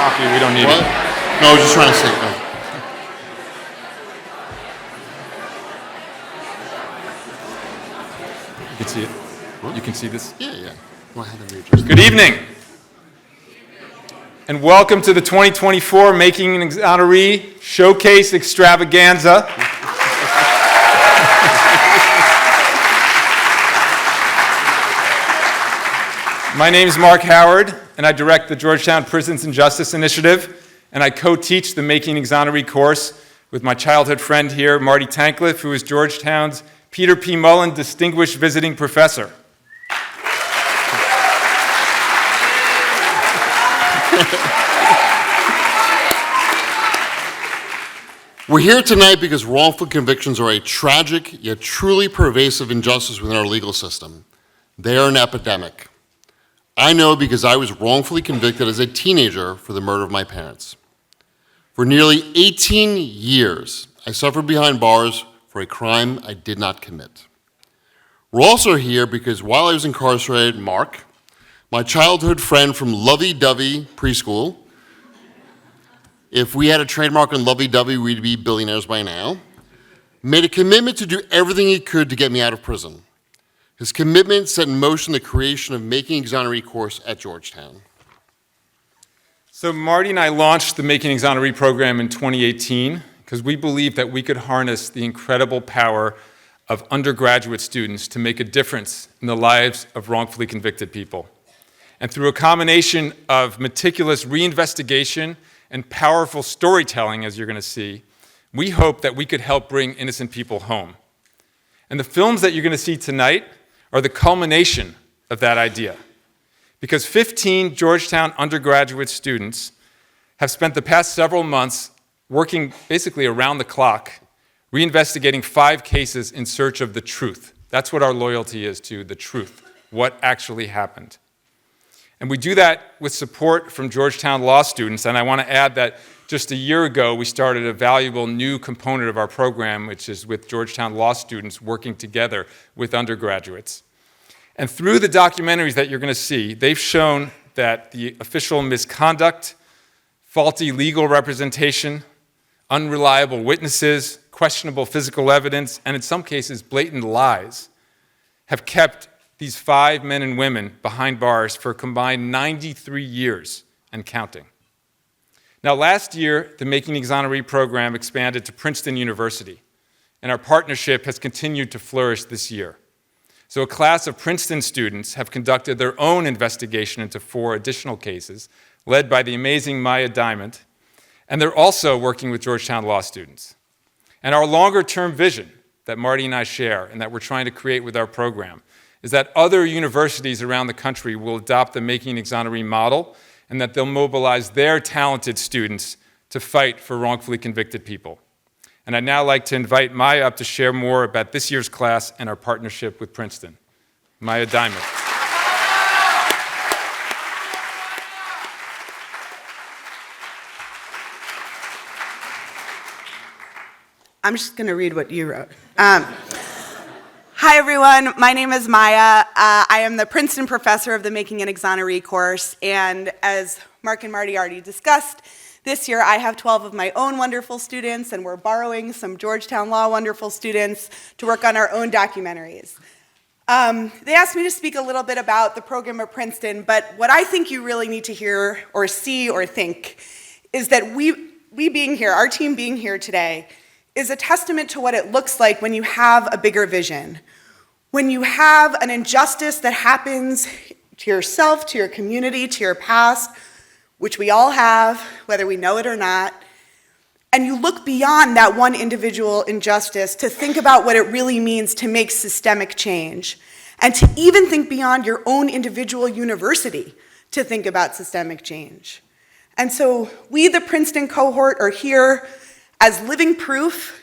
copy. We don't need What? it. No, I was just trying to say. You can see it. What? You can see this? Yeah. Go ahead and read yours. Good evening. And welcome to the 2024 Making an Exoneree Showcase Extravaganza. My name is Mark Howard, and I direct the Georgetown Prisons and Justice Initiative, and I co-teach the Making an Exoneree course with my childhood friend here, Marty Tankleff, who is Georgetown's Peter P. Mullen Distinguished Visiting Professor. We're here tonight because wrongful convictions are a tragic yet truly pervasive injustice within our legal system. They are an epidemic. I know because I was wrongfully convicted as a teenager for the murder of my parents. For nearly 18 years, I suffered behind bars for a crime I did not commit. We're also here because while I was incarcerated, Mark, my childhood friend from lovey-dovey preschool, if we had a trademark on lovey-dovey, we'd be billionaires by now, made a commitment to do everything he could to get me out of prison. His commitment set in motion the creation of Making Exoneree course at Georgetown. So Marty and I launched the Making Exoneree program in 2018 because we believed that we could harness the incredible power of undergraduate students to make a difference in the lives of wrongfully convicted people. And through a combination of meticulous reinvestigation and powerful storytelling, as you're going to see, we hope that we could help bring innocent people home. And the films that you're going to see tonight are the culmination of that idea. Because 15 Georgetown undergraduate students have spent the past several months working basically around the clock, reinvestigating 5 cases in search of the truth. That's what our loyalty is to, the truth, what actually happened. And we do that with support from Georgetown law students, and I want to add that just a year ago, we started a valuable new component of our program, which is with Georgetown law students working together with undergraduates. And through the documentaries that you're going to see, they've shown that the official misconduct, faulty legal representation, unreliable witnesses, questionable physical evidence, and in some cases, blatant lies, have kept these 5 men and women behind bars for a combined 93 years and counting. Now, last year, the Making Exoneree program expanded to Princeton University, and our partnership has continued to flourish this year. So a class of Princeton students have conducted their own investigation into 4 additional cases, led by the amazing Maya Diamond, and they're also working with Georgetown law students. And our longer-term vision that Marty and I share and that we're trying to create with our program is that other universities around the country will adopt the Making Exoneree model and that they'll mobilize their talented students to fight for wrongfully convicted people. And I'd now like to invite Maya up to share more about this year's class and our partnership with Princeton. Maya Diamond. I'm just going to read what you wrote. Hi, everyone. My name is Maya. I am the Princeton professor of the Making an Exoneree course, and as Mark and Marty already discussed, this year I have 12 of my own wonderful students, and we're borrowing some Georgetown Law wonderful students to work on our own documentaries. They asked me to speak a little bit about the program at Princeton, but what I think you really need to hear or see or think is that we being here, our team being here today, is a testament to what it looks like when you have a bigger vision. When you have an injustice that happens to yourself, to your community, to your past, which we all have, whether we know it or not, and you look beyond that one individual injustice to think about what it really means to make systemic change, and to even think beyond your own individual university to think about systemic change. And so we, the Princeton cohort, are here as living proof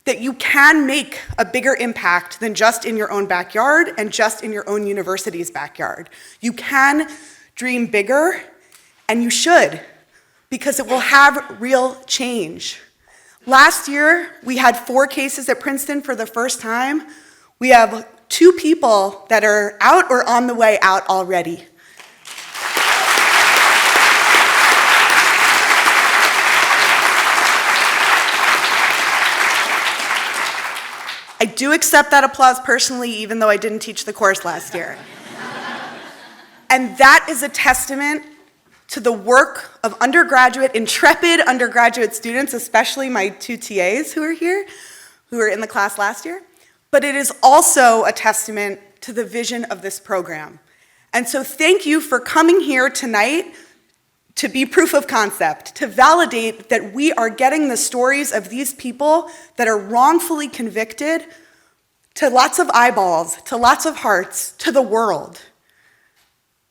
that you can make a bigger impact than just in your own backyard and just in your own university's backyard. You can dream bigger, and you should, because it will have real change. Last year, we had 4 cases at Princeton for the first time. We have 2 people that are out or on the way out already. I do accept that applause personally, even though I didn't teach the course last year. And that is a testament to the work of intrepid undergraduate students, especially my two TAs who are here, who were in the class last year. But it is also a testament to the vision of this program. And so thank you for coming here tonight to be proof of concept, to validate that we are getting the stories of these people that are wrongfully convicted to lots of eyeballs, to lots of hearts, to the world,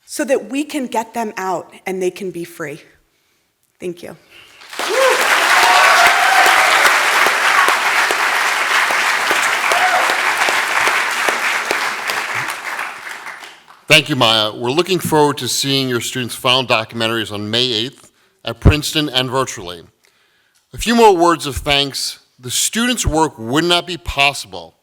so that we can get them out and they can be free. Thank you. Thank you, Maya. We're looking forward to seeing your students' final documentaries on May 8th at Princeton and virtually. A few more words of thanks. The students' work would not be possible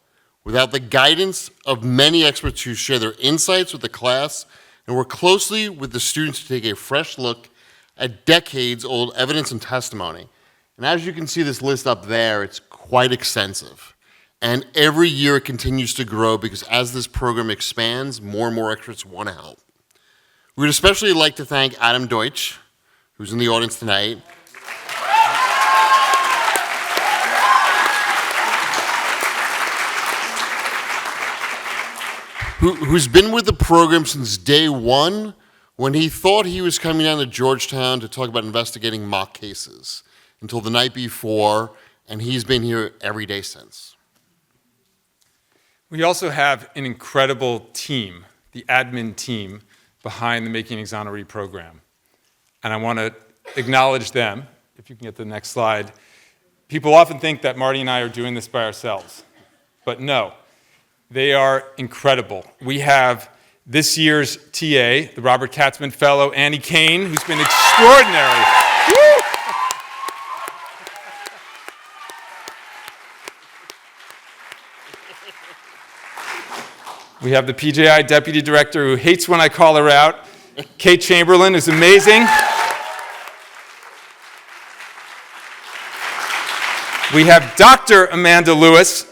without the guidance of many experts who share their insights with the class and work closely with the students to take a fresh look at decades-old evidence and testimony. And as you can see this list up there, it's quite extensive. And every year it continues to grow because as this program expands, more and more experts want to help. We'd especially like to thank Adam Deutsch, who's in the audience tonight. Who's been with the program since day one when he thought he was coming down to Georgetown to talk about investigating mock cases until the night before, and he's been here every day since. We also have an incredible team, the admin team, behind the Making Exoneree program. And I want to acknowledge them. If you can get the next slide. People often think that Marty and I are doing this by ourselves, but no, they are incredible. We have this year's TA, the Robert Katzman Fellow, Annie Kane, who's been extraordinary. We have the PJI Deputy Director who hates when I call her out, Kate Chamberlain, who's amazing. We have Dr. Amanda Lewis.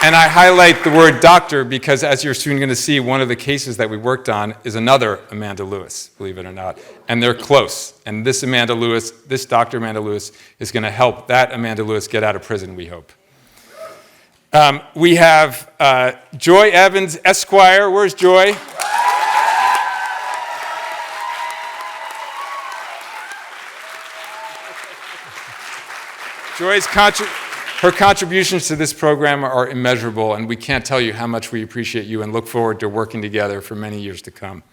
And I highlight the word doctor because, as you're soon going to see, one of the cases that we worked on is another Amanda Lewis, believe it or not. And they're close. And this Dr. Amanda Lewis, is going to help that Amanda Lewis get out of prison, we hope. We have Joy Evans, Esquire. Where's Joy? Her contributions to this program are immeasurable, and we can't tell you how much we appreciate you and look forward to working together for many years to come.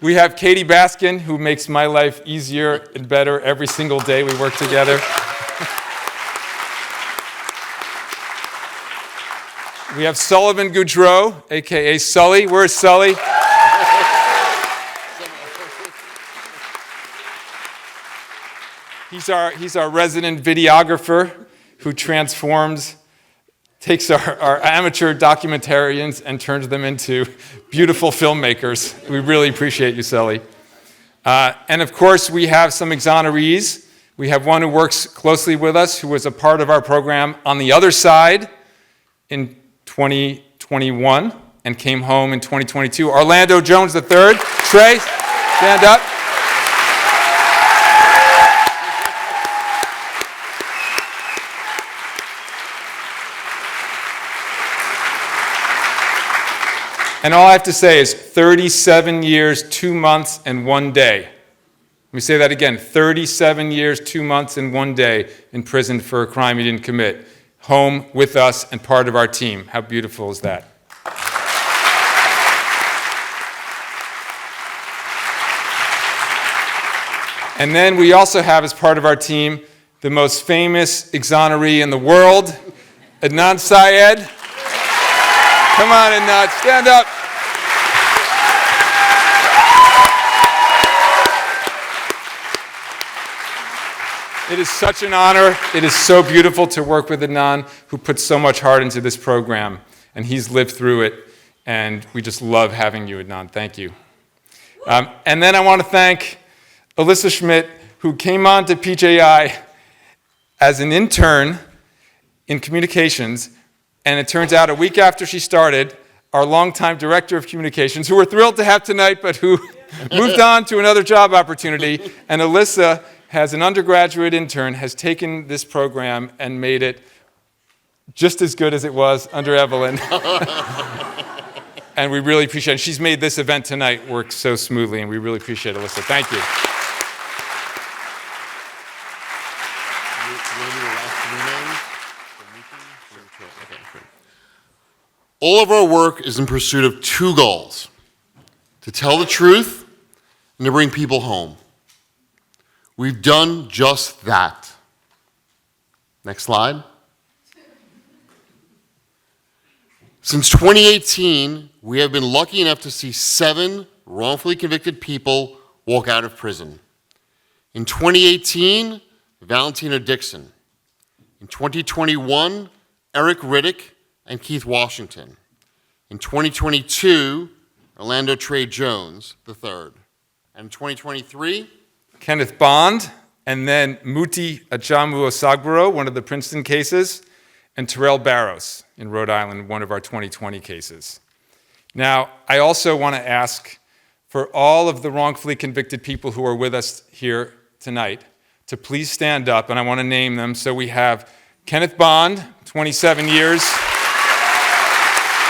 We have Katie Baskin, who makes my life easier and better every single day we work together. We have Sullivan Goudreau, a.k.a. Sully. Where's Sully? He's our resident videographer who takes our amateur documentarians and turns them into beautiful filmmakers. We really appreciate you, Sully. And of course, we have some exonerees. We have one who works closely with us, who was a part of our program on the other side in 2021 and came home in 2022. Orlando Jones III. Trey, stand up. And all I have to say is 37 years, 2 months, and 1 day. Let me say that again, 37 years, 2 months, and 1 day in prison for a crime he didn't commit. Home with us and part of our team. How beautiful is that? And then we also have as part of our team the most famous exoneree in the world, Adnan Syed. Come on, Adnan, stand up. It is such an honor. It is so beautiful to work with Adnan, who puts so much heart into this program, and he's lived through it, and we just love having you, Adnan. Thank you. And then I want to thank Alyssa Schmidt, who came on to PJI as an intern in communications, and it turns out a week after she started, our longtime director of communications, who we're thrilled to have tonight, but who moved on to another job opportunity, and Alyssa, as an undergraduate intern, has taken this program and made it just as good as it was under Evelyn. And we really appreciate it. She's made this event tonight work so smoothly, and we really appreciate it, Alyssa. Thank you. All of our work is in pursuit of two goals: to tell the truth and to bring people home. We've done just that. Next slide. Since 2018, we have been lucky enough to see 7 wrongfully convicted people walk out of prison. In 2018, Valentina Dixon. In 2021, Eric Riddick and Keith Washington. In 2022, Orlando Trey Jones, III. And in 2023, Kenneth Bond, and then Muti Ajamu Osagbaro, one of the Princeton cases, and Terrell Barros in Rhode Island, one of our 2020 cases. Now, I also want to ask for all of the wrongfully convicted people who are with us here tonight to please stand up, and I want to name them. So we have Kenneth Bond, 27 years.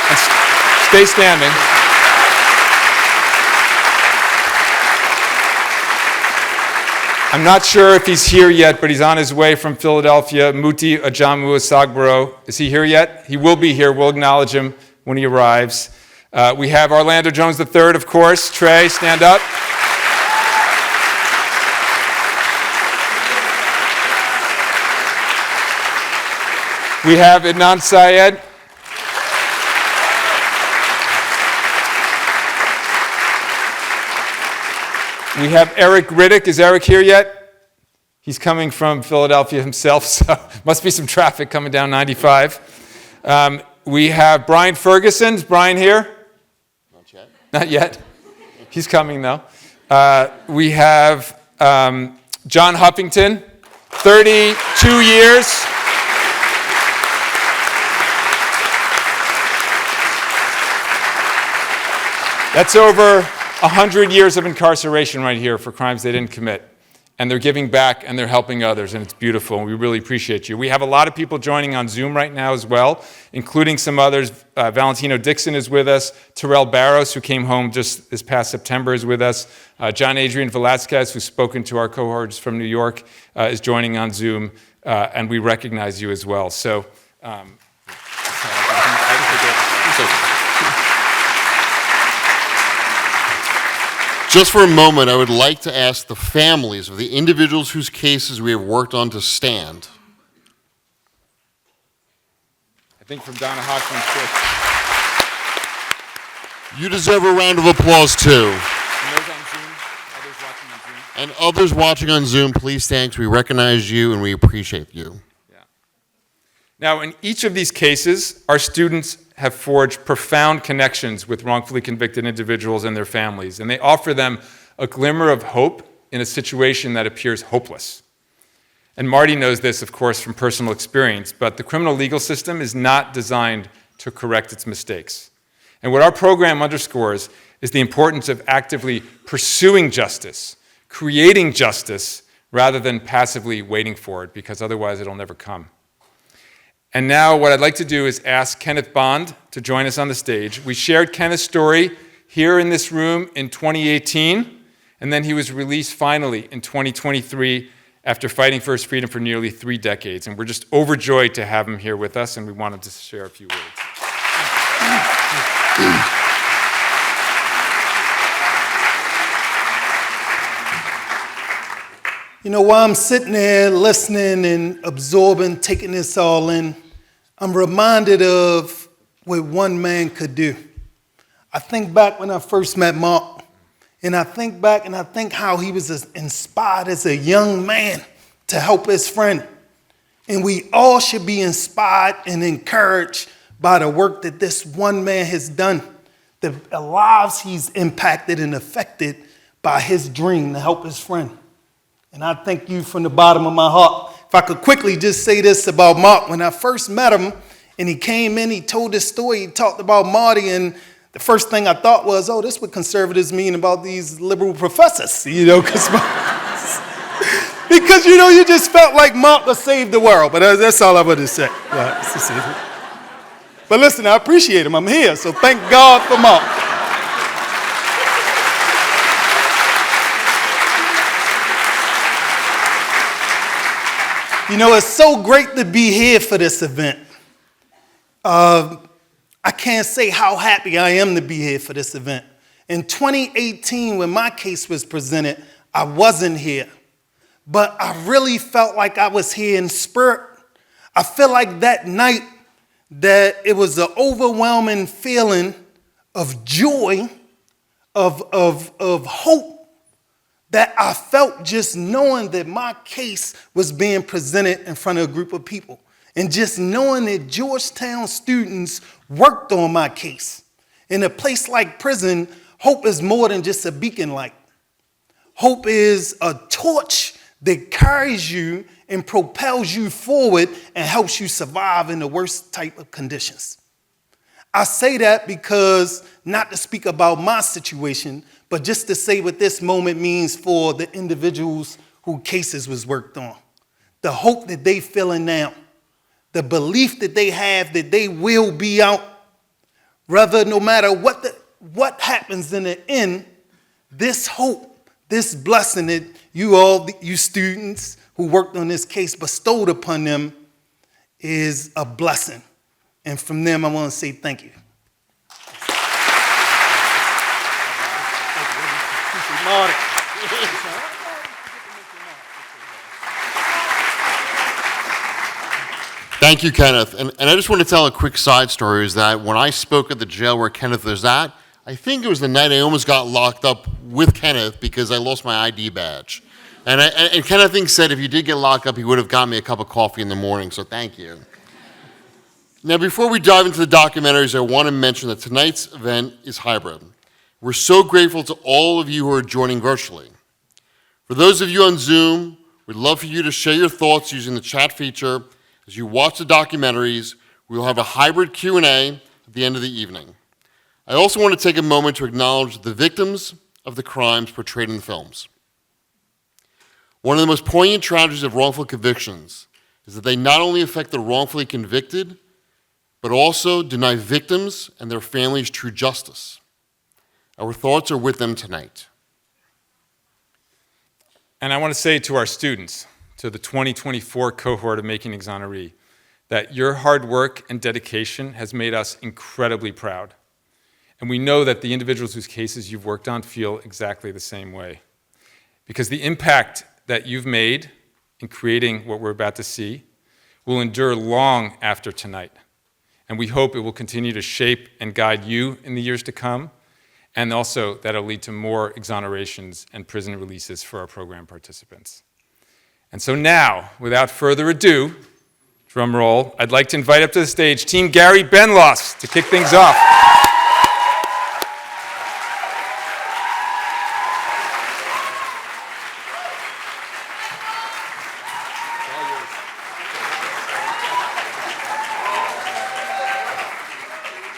And stay standing. I'm not sure if he's here yet, but he's on his way from Philadelphia. Muti Ajamu Osagbaro. Is he here yet? He will be here. We'll acknowledge him when he arrives. We have Orlando Jones III, of course. Trey, stand up. We have Adnan Syed. We have Eric Riddick. Is Eric here yet? He's coming from Philadelphia himself, so must be some traffic coming down 95. We have Brian Ferguson. Is Brian here? not yet. Not yet. He's coming, though. We have John Huffington, 32 years. That's over 100 years of incarceration right here for crimes they didn't commit. And they're giving back and they're helping others, and it's beautiful, and we really appreciate you. We have a lot of people joining on Zoom right now as well, including some others. Valentino Dixon is with us. Terrell Barros, who came home just this past September, is with us. John Adrian Velasquez, who's spoken to our cohorts from New York, is joining on Zoom, and we recognize you as well. So, Just for a moment, I would like to ask the families of the individuals whose cases we have worked on to stand. I think from Donna Hochman, too. You deserve a round of applause, too. And those on Zoom, others watching on Zoom. And others watching on Zoom, please stand. We recognize you and we appreciate you. Now, in each of these cases, our students have forged profound connections with wrongfully convicted individuals and their families, and they offer them a glimmer of hope in a situation that appears hopeless. And Marty knows this, of course, from personal experience, but the criminal legal system is not designed to correct its mistakes. And what our program underscores is the importance of actively pursuing justice, creating justice, rather than passively waiting for it, because otherwise it'll never come. And now what I'd like to do is ask Kenneth Bond to join us on the stage. We shared Kenneth's story here in this room in 2018, and then he was released finally in 2023 after fighting for his freedom for nearly 3 decades. And we're just overjoyed to have him here with us, and we want him to share a few words. You know, while I'm sitting there listening and absorbing, taking this all in, I'm reminded of what one man could do. I think back when I first met Mark, and I think back and I think how he was inspired as a young man to help his friend. And we all should be inspired and encouraged by the work that this one man has done, the lives he's impacted and affected by his dream to help his friend. And I thank you from the bottom of my heart. If I could quickly just say this about Mark. When I first met him and he came in, he told this story, he talked about Marty, and the first thing I thought was, oh, this is what conservatives mean about these liberal professors, because because, you just felt like Mark would save the world. But that's all I wanted to say. But listen, I appreciate him. I'm here, so thank God for Mark. It's so great to be here for this event. I can't say how happy I am to be here for this event. In 2018, when my case was presented, I wasn't here. But I really felt like I was here in spirit. I feel like that night that it was an overwhelming feeling of joy, of hope, that I felt just knowing that my case was being presented in front of a group of people. And just knowing that Georgetown students worked on my case. In a place like prison, hope is more than just a beacon light. Hope is a torch that carries you and propels you forward and helps you survive in the worst type of conditions. I say that because, not to speak about my situation, but just to say what this moment means for the individuals whose cases was worked on. The hope that they feeling now. The belief that they have that they will be out. Rather, no matter what happens in the end, this hope, this blessing that you students who worked on this case bestowed upon them is a blessing. And from them, I want to say thank you. Thank you, Kenneth. And I just want to tell a quick side story, is that when I spoke at the jail where Kenneth was at, I think it was the night I almost got locked up with Kenneth because I lost my ID badge. And Kenneth Inc. said if you did get locked up, he would have got me a cup of coffee in the morning, so thank you. Now, before we dive into the documentaries, I want to mention that tonight's event is hybrid. We're so grateful to all of you who are joining virtually. For those of you on Zoom, we'd love for you to share your thoughts using the chat feature. As you watch the documentaries, we will have a hybrid Q&A at the end of the evening. I also want to take a moment to acknowledge the victims of the crimes portrayed in the films. One of the most poignant tragedies of wrongful convictions is that they not only affect the wrongfully convicted, but also deny victims and their families true justice. Our thoughts are with them tonight. And I want to say to our students, to the 2024 cohort of Making Exoneree, that your hard work and dedication has made us incredibly proud. And we know that the individuals whose cases you've worked on feel exactly the same way. Because the impact that you've made in creating what we're about to see will endure long after tonight. And we hope it will continue to shape and guide you in the years to come, and also that it'll lead to more exonerations and prison releases for our program participants. And so now, without further ado, drum roll, I'd like to invite up to the stage Team Gary Benloss to kick things off.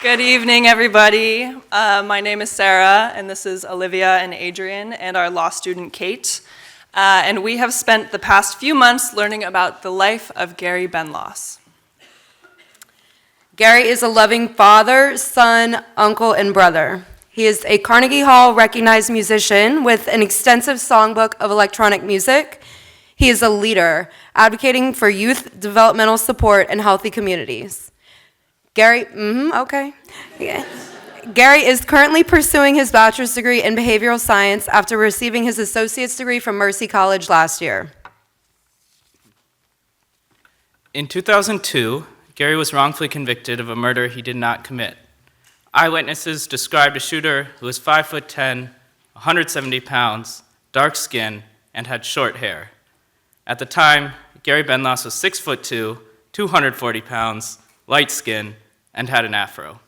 Good evening, everybody. My name is Sarah, and this is Olivia and Adrian, and our law student, Kate. And we have spent the past few months learning about the life of Gary Benloss. Gary is a loving father, son, uncle, and brother. He is a Carnegie Hall recognized musician with an extensive songbook of electronic music. He is a leader, advocating for youth developmental support and healthy communities. Gary is currently pursuing his bachelor's degree in behavioral science after receiving his associate's degree from Mercy College last year. In 2002, Gary was wrongfully convicted of a murder he did not commit. Eyewitnesses described a shooter who was 5'10", 170 pounds, dark skin, and had short hair. At the time, Gary Benloss was 6'2", 240 pounds, light skin, and had an afro.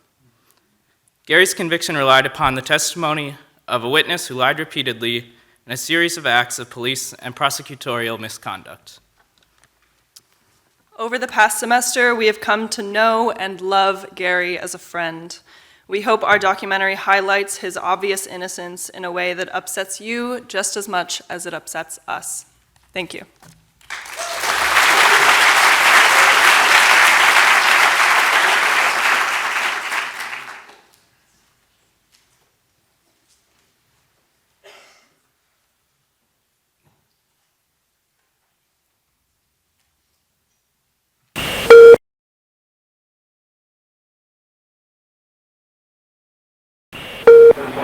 Gary's conviction relied upon the testimony of a witness who lied repeatedly in a series of acts of police and prosecutorial misconduct. Over the past semester, we have come to know and love Gary as a friend. We hope our documentary highlights his obvious innocence in a way that upsets you just as much as it upsets us. Thank you.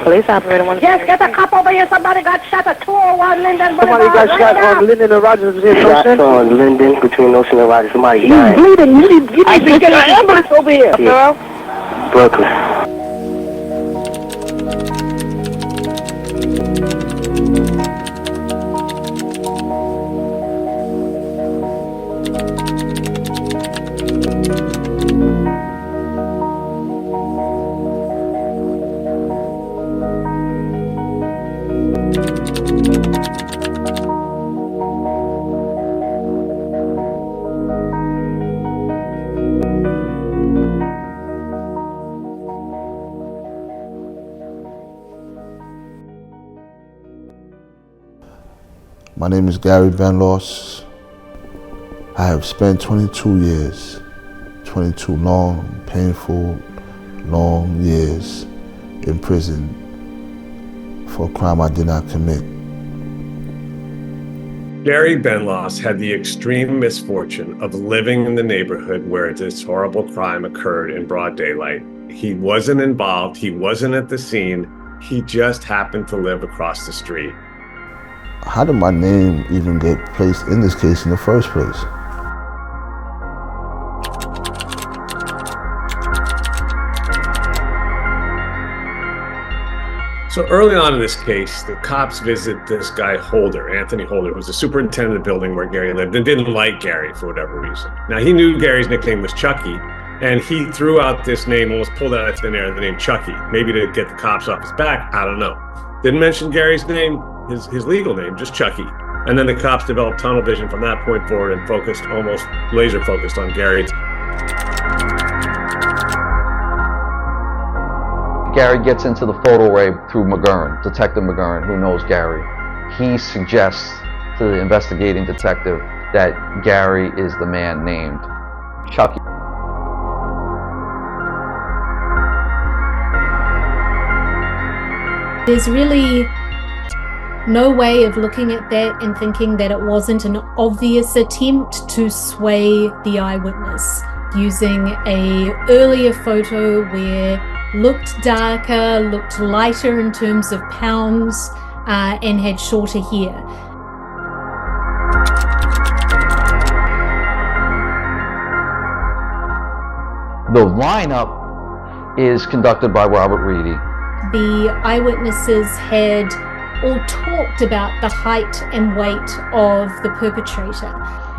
Police operator one. Yes, get a cop over here. Somebody got shot at 201 Linden Boulevard. Somebody got shot on Linden and Rogers. Shots on Linden between Ocean and Rogers. Somebody died. He's bleeding. You need to get an ambulance over here. Yeah. Brooklyn. My name is Gary Benlos. I have spent 22 years, 22 long, painful, long years in prison for a crime I did not commit. Gary Benlos had the extreme misfortune of living in the neighborhood where this horrible crime occurred in broad daylight. He wasn't involved, he wasn't at the scene, he just happened to live across the street. How did my name even get placed in this case in the first place? So early on in this case, the cops visit this guy Holder, Anthony Holder, who was the superintendent of the building where Gary lived and didn't like Gary for whatever reason. Now he knew Gary's nickname was Chucky, and he threw out this name, almost pulled out of thin air, the name Chucky, maybe to get the cops off his back, I don't know. Didn't mention Gary's name, his legal name, just Chucky. And then the cops developed tunnel vision from that point forward and focused, almost laser focused on Gary. Gary gets into the photo array through McGurran, Detective McGurran, who knows Gary. He suggests to the investigating detective that Gary is the man named Chucky. There's really no way of looking at that and thinking that it wasn't an obvious attempt to sway the eyewitness using a earlier photo where looked darker, looked lighter in terms of pounds, and had shorter hair. The lineup is conducted by Robert Reedy. The eyewitnesses had all talked about the height and weight of the perpetrator.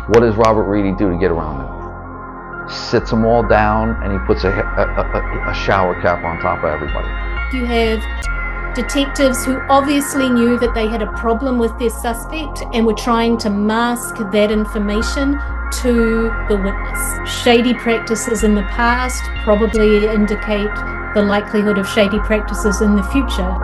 What does Robert Reedy do to get around them? Sits them all down and he puts a shower cap on top of everybody. You have detectives who obviously knew that they had a problem with their suspect and were trying to mask that information to the witness. Shady practices in the past probably indicate the likelihood of shady practices in the future.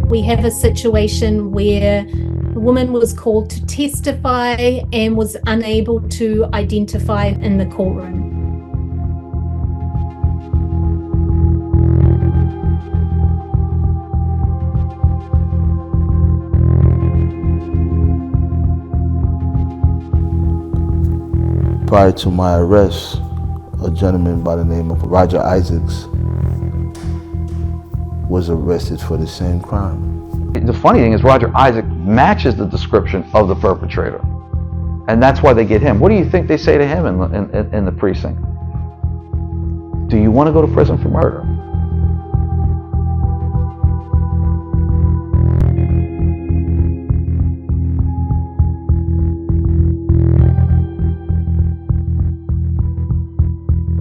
We have a situation where the woman was called to testify and was unable to identify in the courtroom. Prior to my arrest, a gentleman by the name of Roger Isaacs was arrested for the same crime. The funny thing is Roger Isaac matches the description of the perpetrator. And that's why they get him. What do you think they say to him in the precinct? Do you want to go to prison for murder?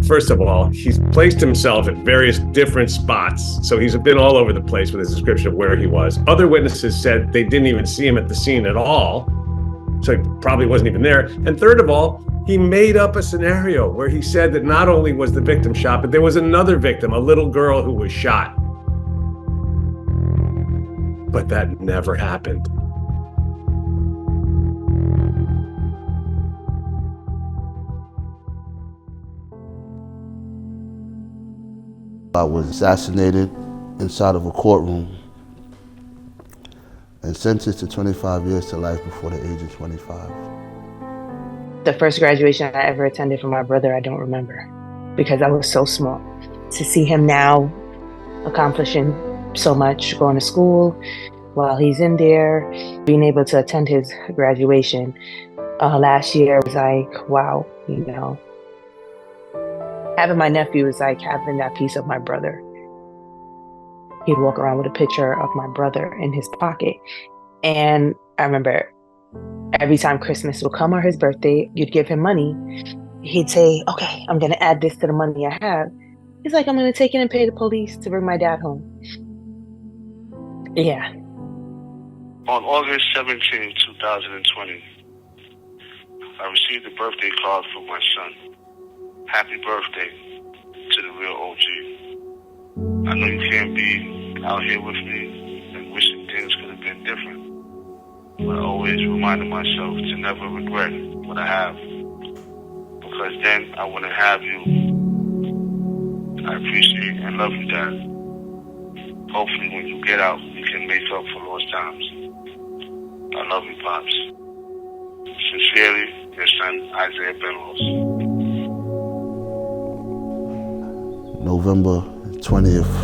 First of all, he's placed himself at various different spots. So he's been all over the place with his description of where he was. Other witnesses said they didn't even see him at the scene at all. So he probably wasn't even there. And third of all, he made up a scenario where he said that not only was the victim shot, but there was another victim, a little girl who was shot. But that never happened. I was assassinated inside of a courtroom and sentenced to 25 years to life before the age of 25. The first graduation I ever attended for my brother, I don't remember because I was so small. To see him now accomplishing so much, going to school while he's in there, being able to attend his graduation last year was like, wow, you know. Having my nephew was like having that piece of my brother. He'd walk around with a picture of my brother in his pocket. And I remember every time Christmas would come or his birthday, you'd give him money. He'd say, okay, I'm going to add this to the money I have. He's like, I'm going to take it and pay the police to bring my dad home. Yeah. On August 17, 2020, I received a birthday card from my son. Happy birthday to the real OG. I know you can't be out here with me and wishing things could have been different. But I always reminded myself to never regret what I have. Because then I wouldn't have you. I appreciate and love you, Dad. Hopefully when you get out, we can make up for lost times. I love you, Pops. Sincerely, your son, Isaiah Benros. November 20th,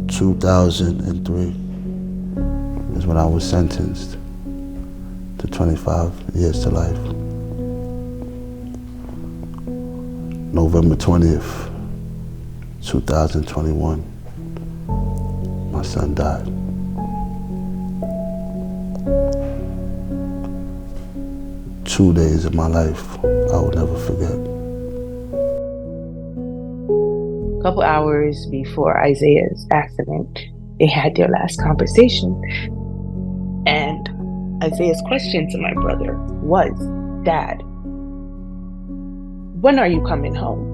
2003 is when I was sentenced to 25 years to life. November 20th, 2021, my son died. Two days of my life I will never forget. A couple hours before Isaiah's accident, they had their last conversation. And Isaiah's question to my brother was, Dad, when are you coming home?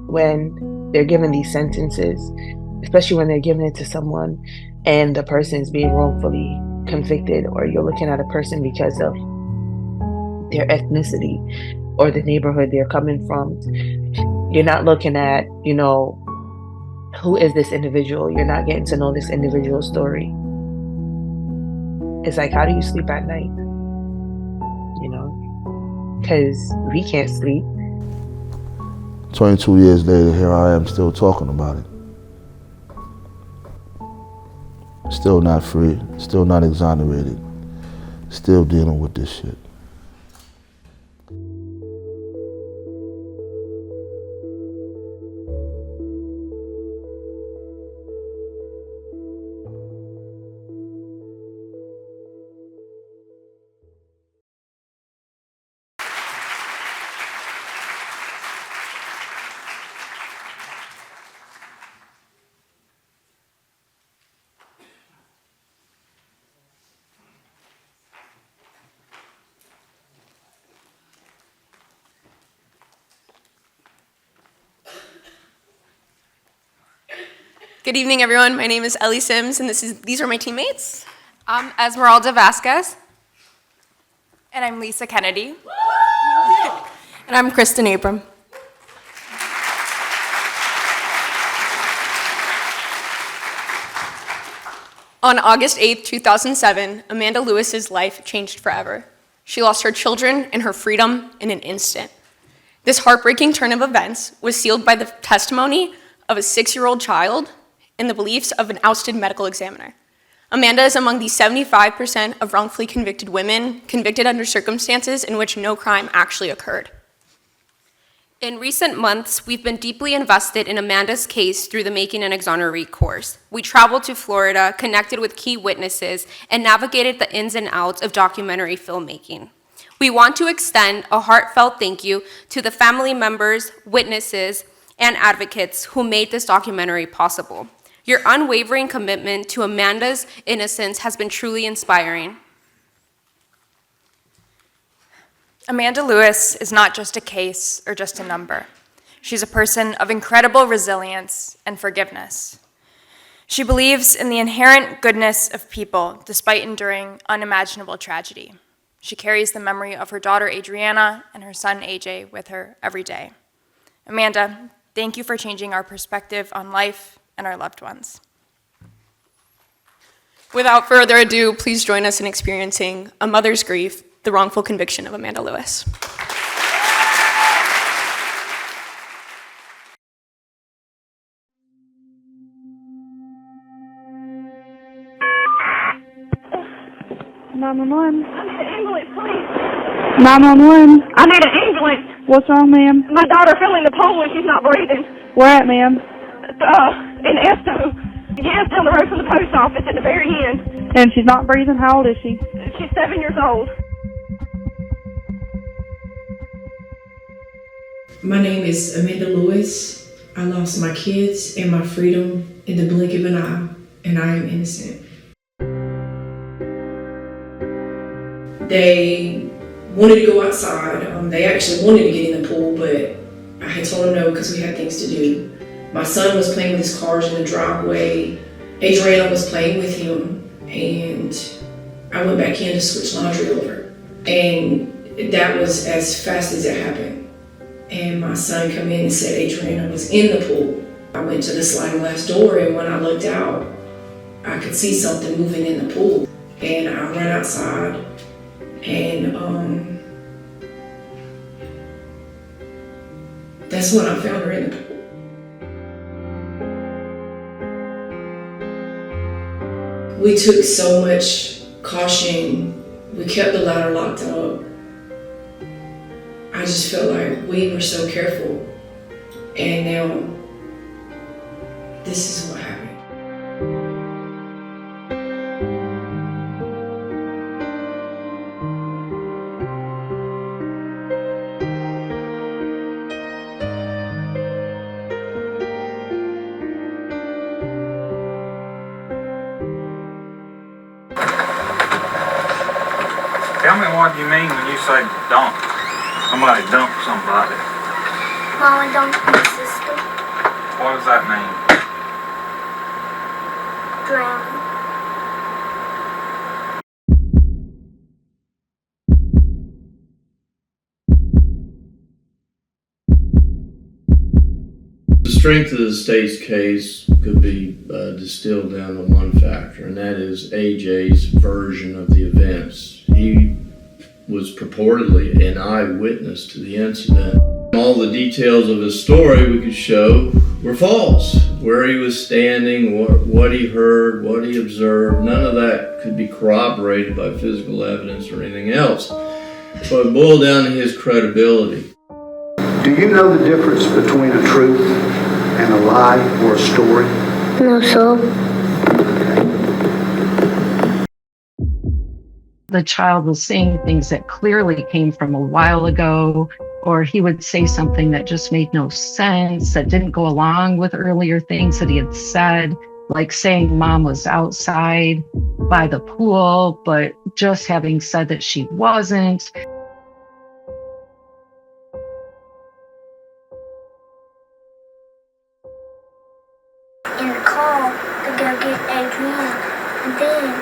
When they're given these sentences, especially when they're giving it to someone and the person is being wrongfully convicted, or you're looking at a person because of their ethnicity or the neighborhood they're coming from. You're not looking at, you know, who is this individual? You're not getting to know this individual's story. It's like, how do you sleep at night? You know, because we can't sleep. 22 years later, here I am still talking about it. Still not free, still not exonerated, still dealing with this shit. Good evening, everyone. My name is Ellie Sims, and these are my teammates. I'm Esmeralda Vasquez. And I'm Lisa Kennedy. And I'm Kristen Abram. On August 8th, 2007, Amanda Lewis's life changed forever. She lost her children and her freedom in an instant. This heartbreaking turn of events was sealed by the testimony of a 6-year-old child and the beliefs of an ousted medical examiner. Amanda is among the 75% of wrongfully convicted women convicted under circumstances in which no crime actually occurred. In recent months, we've been deeply invested in Amanda's case through the Making an Exoneree course. We traveled to Florida, connected with key witnesses, and navigated the ins and outs of documentary filmmaking. We want to extend a heartfelt thank you to the family members, witnesses, and advocates who made this documentary possible. Your unwavering commitment to Amanda's innocence has been truly inspiring. Amanda Lewis is not just a case or just a number. She's a person of incredible resilience and forgiveness. She believes in the inherent goodness of people despite enduring unimaginable tragedy. She carries the memory of her daughter Adriana and her son AJ with her every day. Amanda, thank you for changing our perspective on life and our loved ones. Without further ado, please join us in experiencing a mother's grief, the wrongful conviction of Amanda Lewis. I need an ambulance, please. 911. I need an ambulance. What's wrong, ma'am? My daughter fell in the pool and she's not breathing. Where at, ma'am? In Esto. Yes, down the road from the post office at the very end. And she's not breathing? How old is she? She's 7 years old. My name is Amanda Lewis. I lost my kids and my freedom in the blink of an eye, and I am innocent. They wanted to go outside. They actually wanted to get in the pool, but I had told them no because we had things to do. My son was playing with his cars in the driveway. Adriana was playing with him, and I went back in to switch laundry over. And that was as fast as it happened. And my son came in and said Adriana was in the pool. I went to the sliding glass door, and when I looked out, I could see something moving in the pool. And I ran outside, and that's when I found her in the pool. We took so much caution. We kept the ladder locked up. I just felt like we were so careful, and now this is what happened. Tell me what you mean when you say dunk. Somebody dumped somebody. Mama dumped my sister. What does that mean? Drowning. The strength of the state's case could be distilled down to one factor, and that is AJ's version of the events. He was purportedly an eyewitness to the incident. All the details of his story we could show were false. Where he was standing, what he heard, what he observed, none of that could be corroborated by physical evidence or anything else. So it boiled down to his credibility. Do you know the difference between a truth and a lie or a story? No, sir. The child was saying things that clearly came from a while ago, or he would say something that just made no sense, that didn't go along with earlier things that he had said, like saying mom was outside by the pool, but just having said that she wasn't. In the car to go get Adriana, and then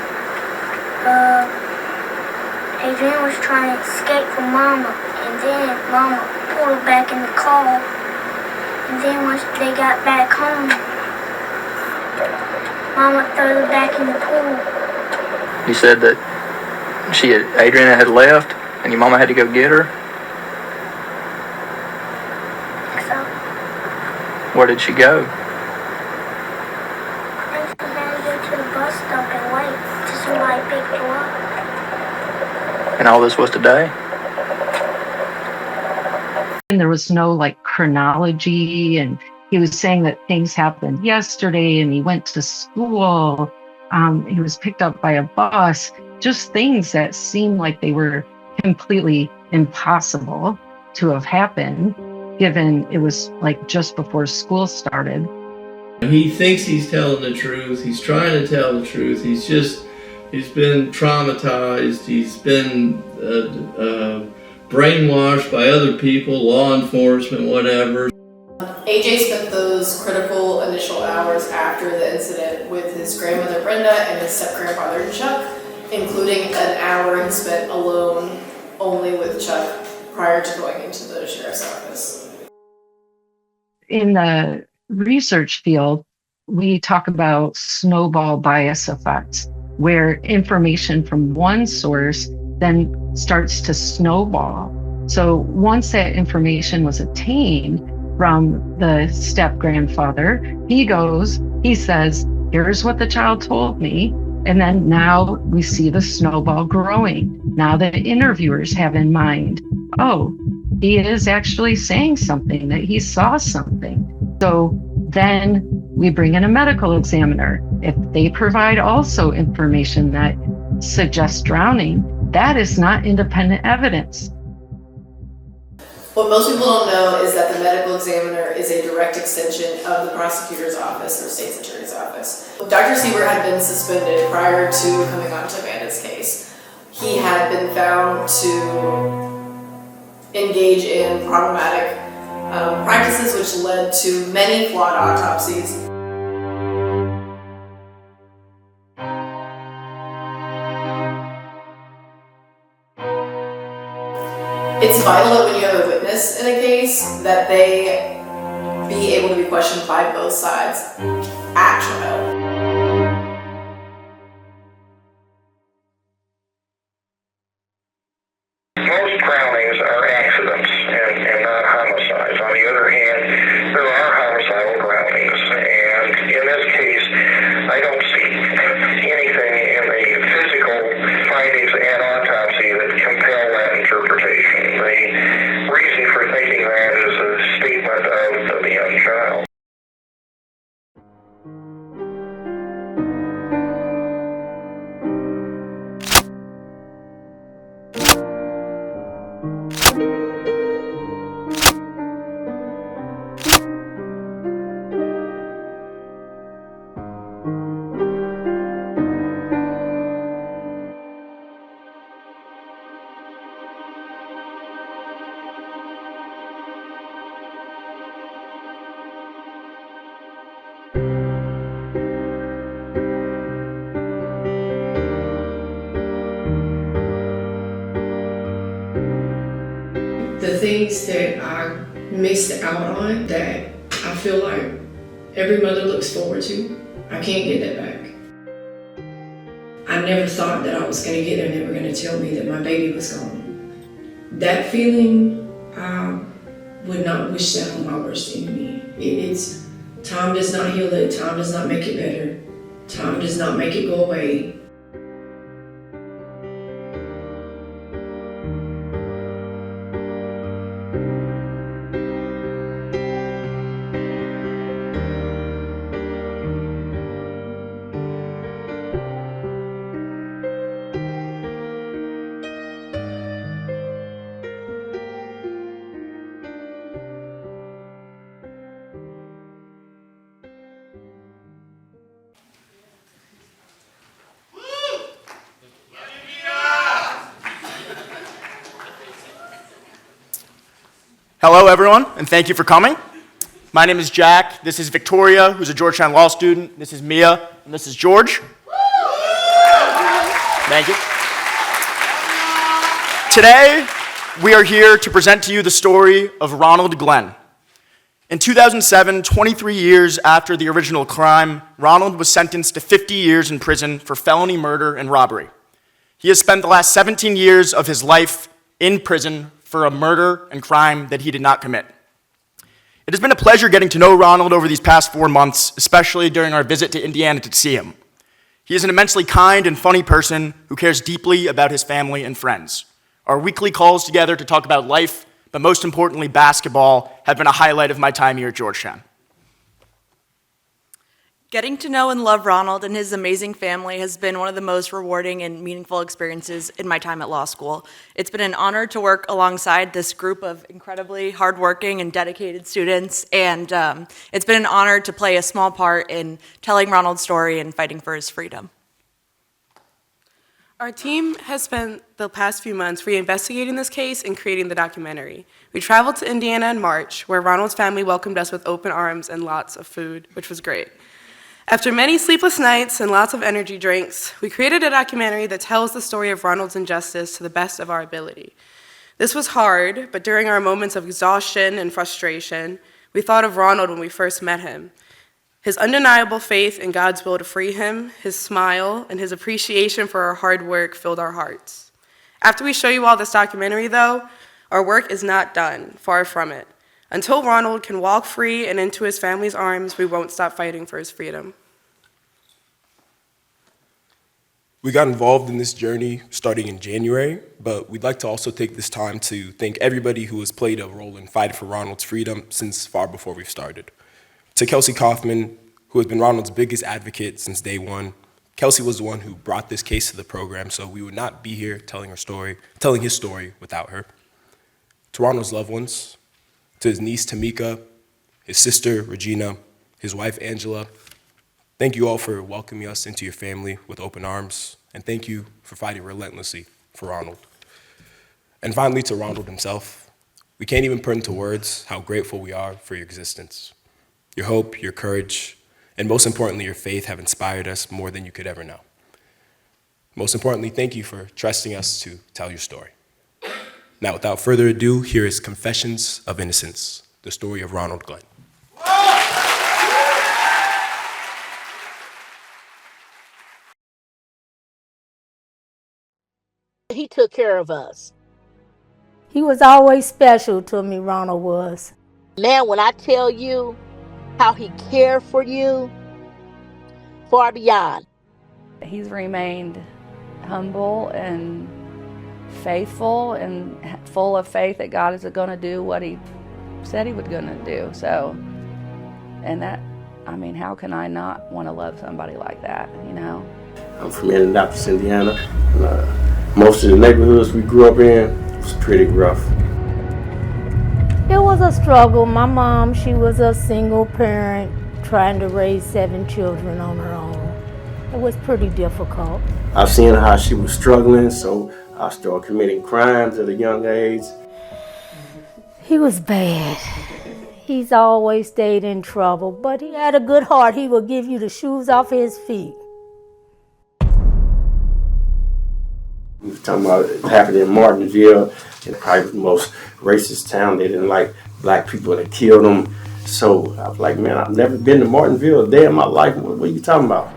Adriana was trying to escape from Mama, and then Mama pulled her back in the car, and then once they got back home, Mama threw her back in the pool. You said that Adriana had left, and your mama had to go get her? So, Where did she go? I think she had to go to the bus stop and wait till somebody picked her up. And all this was today? And there was no like chronology, and he was saying that things happened yesterday and he went to school. He was picked up by a bus, just things that seemed like they were completely impossible to have happened, given it was like just before school started. He thinks he's telling the truth. He's trying to tell the truth. He's been traumatized. He's been brainwashed by other people, law enforcement, whatever. AJ spent those critical initial hours after the incident with his grandmother Brenda and his step-grandfather Chuck, including an hour he spent alone only with Chuck prior to going into the sheriff's office. In the research field, we talk about snowball bias effects, where information from one source then starts to snowball. So once that information was obtained from the step-grandfather, he says, here's what the child told me. And then now we see the snowball growing. Now the interviewers have in mind, oh, he is actually saying something, that he saw something. So then we bring in a medical examiner. If they provide also information that suggests drowning, that is not independent evidence. What most people don't know is that the medical examiner is a direct extension of the prosecutor's office or state's attorney's office. Dr. Siebert had been suspended prior to coming on to Amanda's case. He had been found to engage in problematic practices which led to many flawed autopsies. It's vital that when you have a witness in a case that they be able to be questioned by both sides at trial. Most drownings are accidents and not homicides. On the other hand, there are homicidal drownings, and in this case, I don't see anything in the physical findings and autopsy that compel that interpretation. The reason for thinking that is a statement of the young child. The things that I missed out on that I feel like every mother looks forward to, I can't get that back. I never thought that I was going to get there and they were going to tell me that my baby was gone. That feeling, I would not wish that on my worst enemy. It's time does not heal it, time does not make it better, time does not make it go away. Hello, everyone, and thank you for coming. My name is Jack. This is Victoria, who's a Georgetown Law student. This is Mia, and this is George. Thank you. Today, we are here to present to you the story of Ronald Glenn. In 2007, 23 years after the original crime, Ronald was sentenced to 50 years in prison for felony murder and robbery. He has spent the last 17 years of his life in prison for a murder and crime that he did not commit. It has been a pleasure getting to know Ronald over these past 4 months, especially during our visit to Indiana to see him. He is an immensely kind and funny person who cares deeply about his family and friends. Our weekly calls together to talk about life but most importantly, basketball, have been a highlight of my time here at Georgetown. Getting to know and love Ronald and his amazing family has been one of the most rewarding and meaningful experiences in my time at law school. It's been an honor to work alongside this group of incredibly hardworking and dedicated students, and it's been an honor to play a small part in telling Ronald's story and fighting for his freedom. Our team has spent the past few months reinvestigating this case and creating the documentary. We traveled to Indiana in March, where Ronald's family welcomed us with open arms and lots of food, which was great. After many sleepless nights and lots of energy drinks, we created a documentary that tells the story of Ronald's injustice to the best of our ability. This was hard, but during our moments of exhaustion and frustration, we thought of Ronald when we first met him. His undeniable faith in God's will to free him, his smile, and his appreciation for our hard work filled our hearts. After we show you all this documentary, though, our work is not done, far from it. Until Ronald can walk free and into his family's arms, we won't stop fighting for his freedom. We got involved in this journey starting in January, but we'd like to also take this time to thank everybody who has played a role in fighting for Ronald's freedom since far before we've started. To Kelsey Kaufman, who has been Ronald's biggest advocate since day one. Kelsey was the one who brought this case to the program, so we would not be here telling his story without her. To Ronald's loved ones, to his niece Tamika, his sister Regina, his wife Angela, thank you all for welcoming us into your family with open arms, and thank you for fighting relentlessly for Ronald. And finally, to Ronald himself, we can't even put into words how grateful we are for your existence. Your hope, your courage, and most importantly, your faith have inspired us more than you could ever know. Most importantly, thank you for trusting us to tell your story. Now, without further ado, here is Confessions of Innocence, the story of Ronald Glenn. He took care of us. He was always special to me, Ronald was. Man, when I tell you how he cared for you, far beyond. He's remained humble and faithful and full of faith that God is going to do what he said he was going to do. So, and that, I mean, how can I not want to love somebody like that, you know? I'm from Indianapolis, Indiana. Most of the neighborhoods we grew up in was pretty rough. It was a struggle. My mom, she was a single parent trying to raise 7 children on her own. It was pretty difficult. I seen how she was struggling, so I started committing crimes at a young age. He was bad. He's always stayed in trouble, but he had a good heart. He would give you the shoes off his feet. We were talking about it happened in Martinsville, and probably the most racist town. They didn't like black people. They killed them. So I was like, man, I've never been to Martinsville a day in my life. What are you talking about?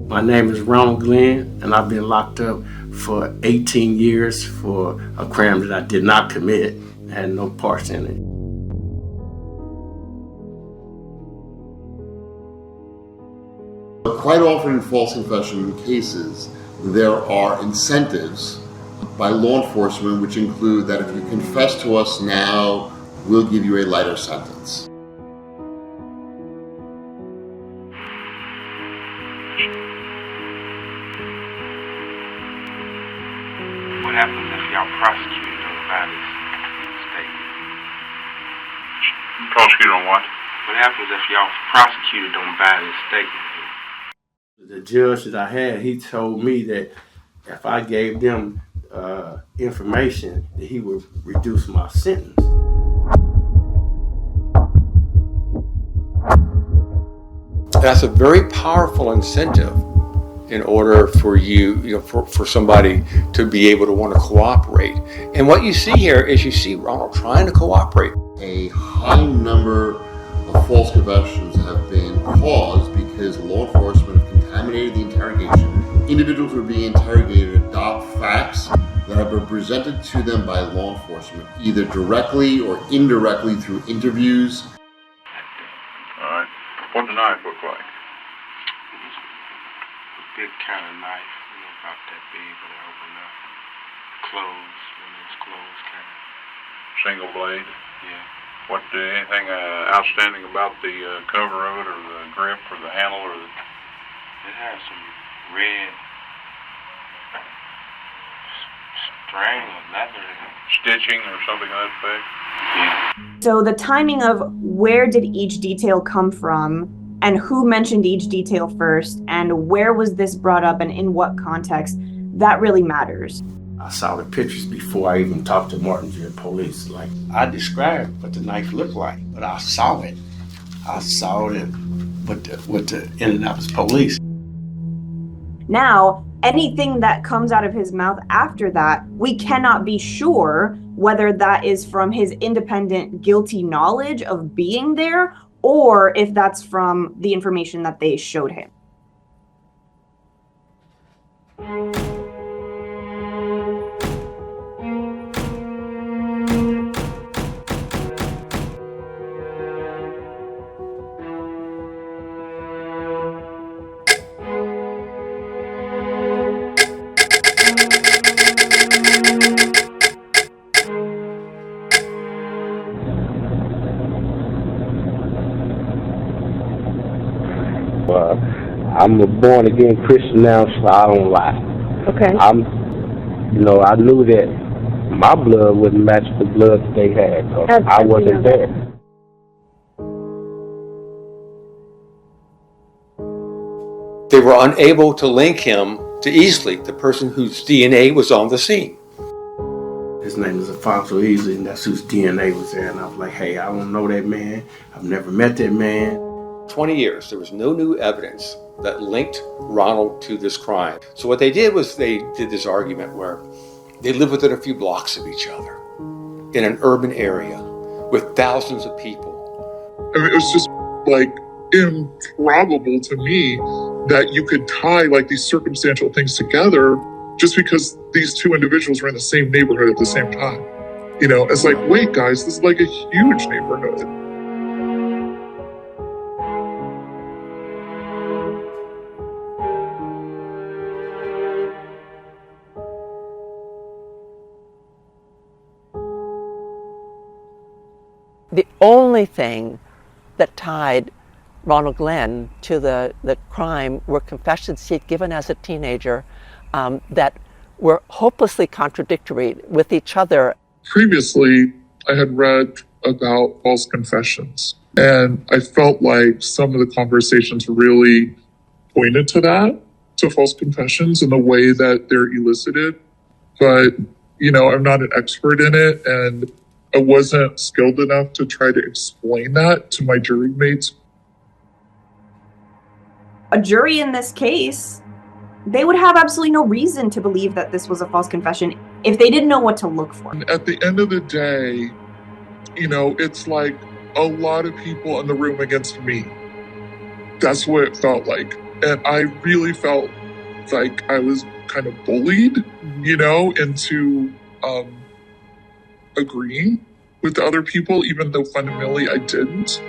My name is Ronald Glenn, and I've been locked up for 18 years for a crime that I did not commit. I had no parts in it. Quite often in false confession cases, there are incentives by law enforcement which include that if you confess to us now, we'll give you a lighter sentence. What happens if y'all prosecuted on violence statement? Prosecuted on what? What happens if y'all prosecuted on violence statement? The judge that I had, he told me that if I gave them information, that he would reduce my sentence. That's a very powerful incentive in order for for somebody to be able to want to cooperate. And what you see here is you see Ronald trying to cooperate. A high number of false confessions have been caused because law enforcement have contaminated the interrogation. Individuals who are being interrogated adopt facts that have been presented to them by law enforcement, either directly or indirectly through interviews. knife look like? A big kind of knife, about that big when it opened up. Closed, when it was closed, kind of. Single blade? Yeah. Anything outstanding about the cover of it, or the grip, or the handle, or the... It has some red string or leather. Stitching or something like that? Yeah. So the timing of where did each detail come from, and who mentioned each detail first, and where was this brought up and in what context, that really matters. I saw the pictures before I even talked to Martinsville police. Like, I described what the knife looked like, but I saw it. I saw it with the Indianapolis police. Now, anything that comes out of his mouth after that, we cannot be sure whether that is from his independent guilty knowledge of being there, or if that's from the information that they showed him. I'm a born again Christian now, so I don't lie. Okay. I knew that my blood wouldn't match the blood that they had, because I wasn't there. They were unable to link him to Easley, the person whose DNA was on the scene. His name is Alfonso Easley, and that's whose DNA was there. And I was like, hey, I don't know that man. I've never met that man. 20 years, there was no new evidence that linked Ronald to this crime. So what they did was they did this argument where they lived within a few blocks of each other in an urban area with thousands of people. I mean, it was just like improbable to me that you could tie like these circumstantial things together just because these two individuals were in the same neighborhood at the same time. It's like, wait, guys, this is like a huge neighborhood. The only thing that tied Ronald Glenn to the crime were confessions he'd given as a teenager that were hopelessly contradictory with each other. Previously, I had read about false confessions, and I felt like some of the conversations really pointed to that, to false confessions and the way that they're elicited. But, I'm not an expert in it, and I wasn't skilled enough to try to explain that to my jury mates. A jury in this case, they would have absolutely no reason to believe that this was a false confession if they didn't know what to look for. At the end of the day, it's like a lot of people in the room against me. That's what it felt like. And I really felt like I was kind of bullied, into agreeing with the other people, even though fundamentally I didn't.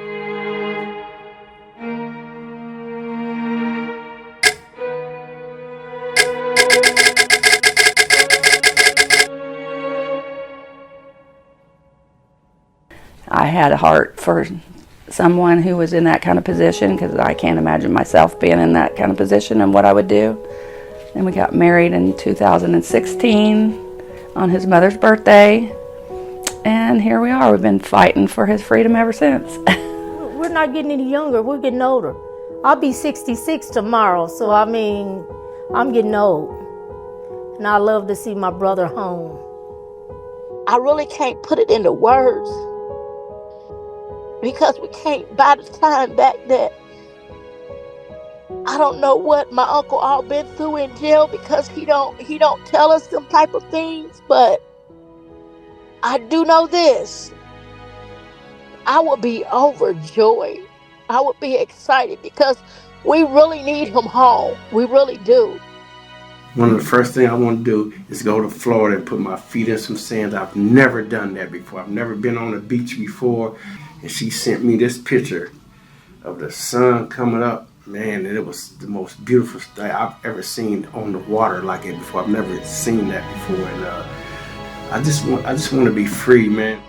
I had a heart for someone who was in that kind of position, because I can't imagine myself being in that kind of position and what I would do. And we got married in 2016 on his mother's birthday. And here we are. We've been fighting for his freedom ever since. We're not getting any younger. We're getting older. I'll be 66 tomorrow, so I'm getting old. And I love to see my brother home. I really can't put it into words, because we can't buy the time back that. I don't know what my uncle all been through in jail, because he don't tell us them type of things, but I do know this. I would be overjoyed. I would be excited, because we really need him home. We really do. One of the first things I want to do is go to Florida and put my feet in some sand. I've never done that before. I've never been on a beach before. And she sent me this picture of the sun coming up, man, and it was the most beautiful thing I've ever seen on the water like it before. I've never seen that before, and I just want to be free, man.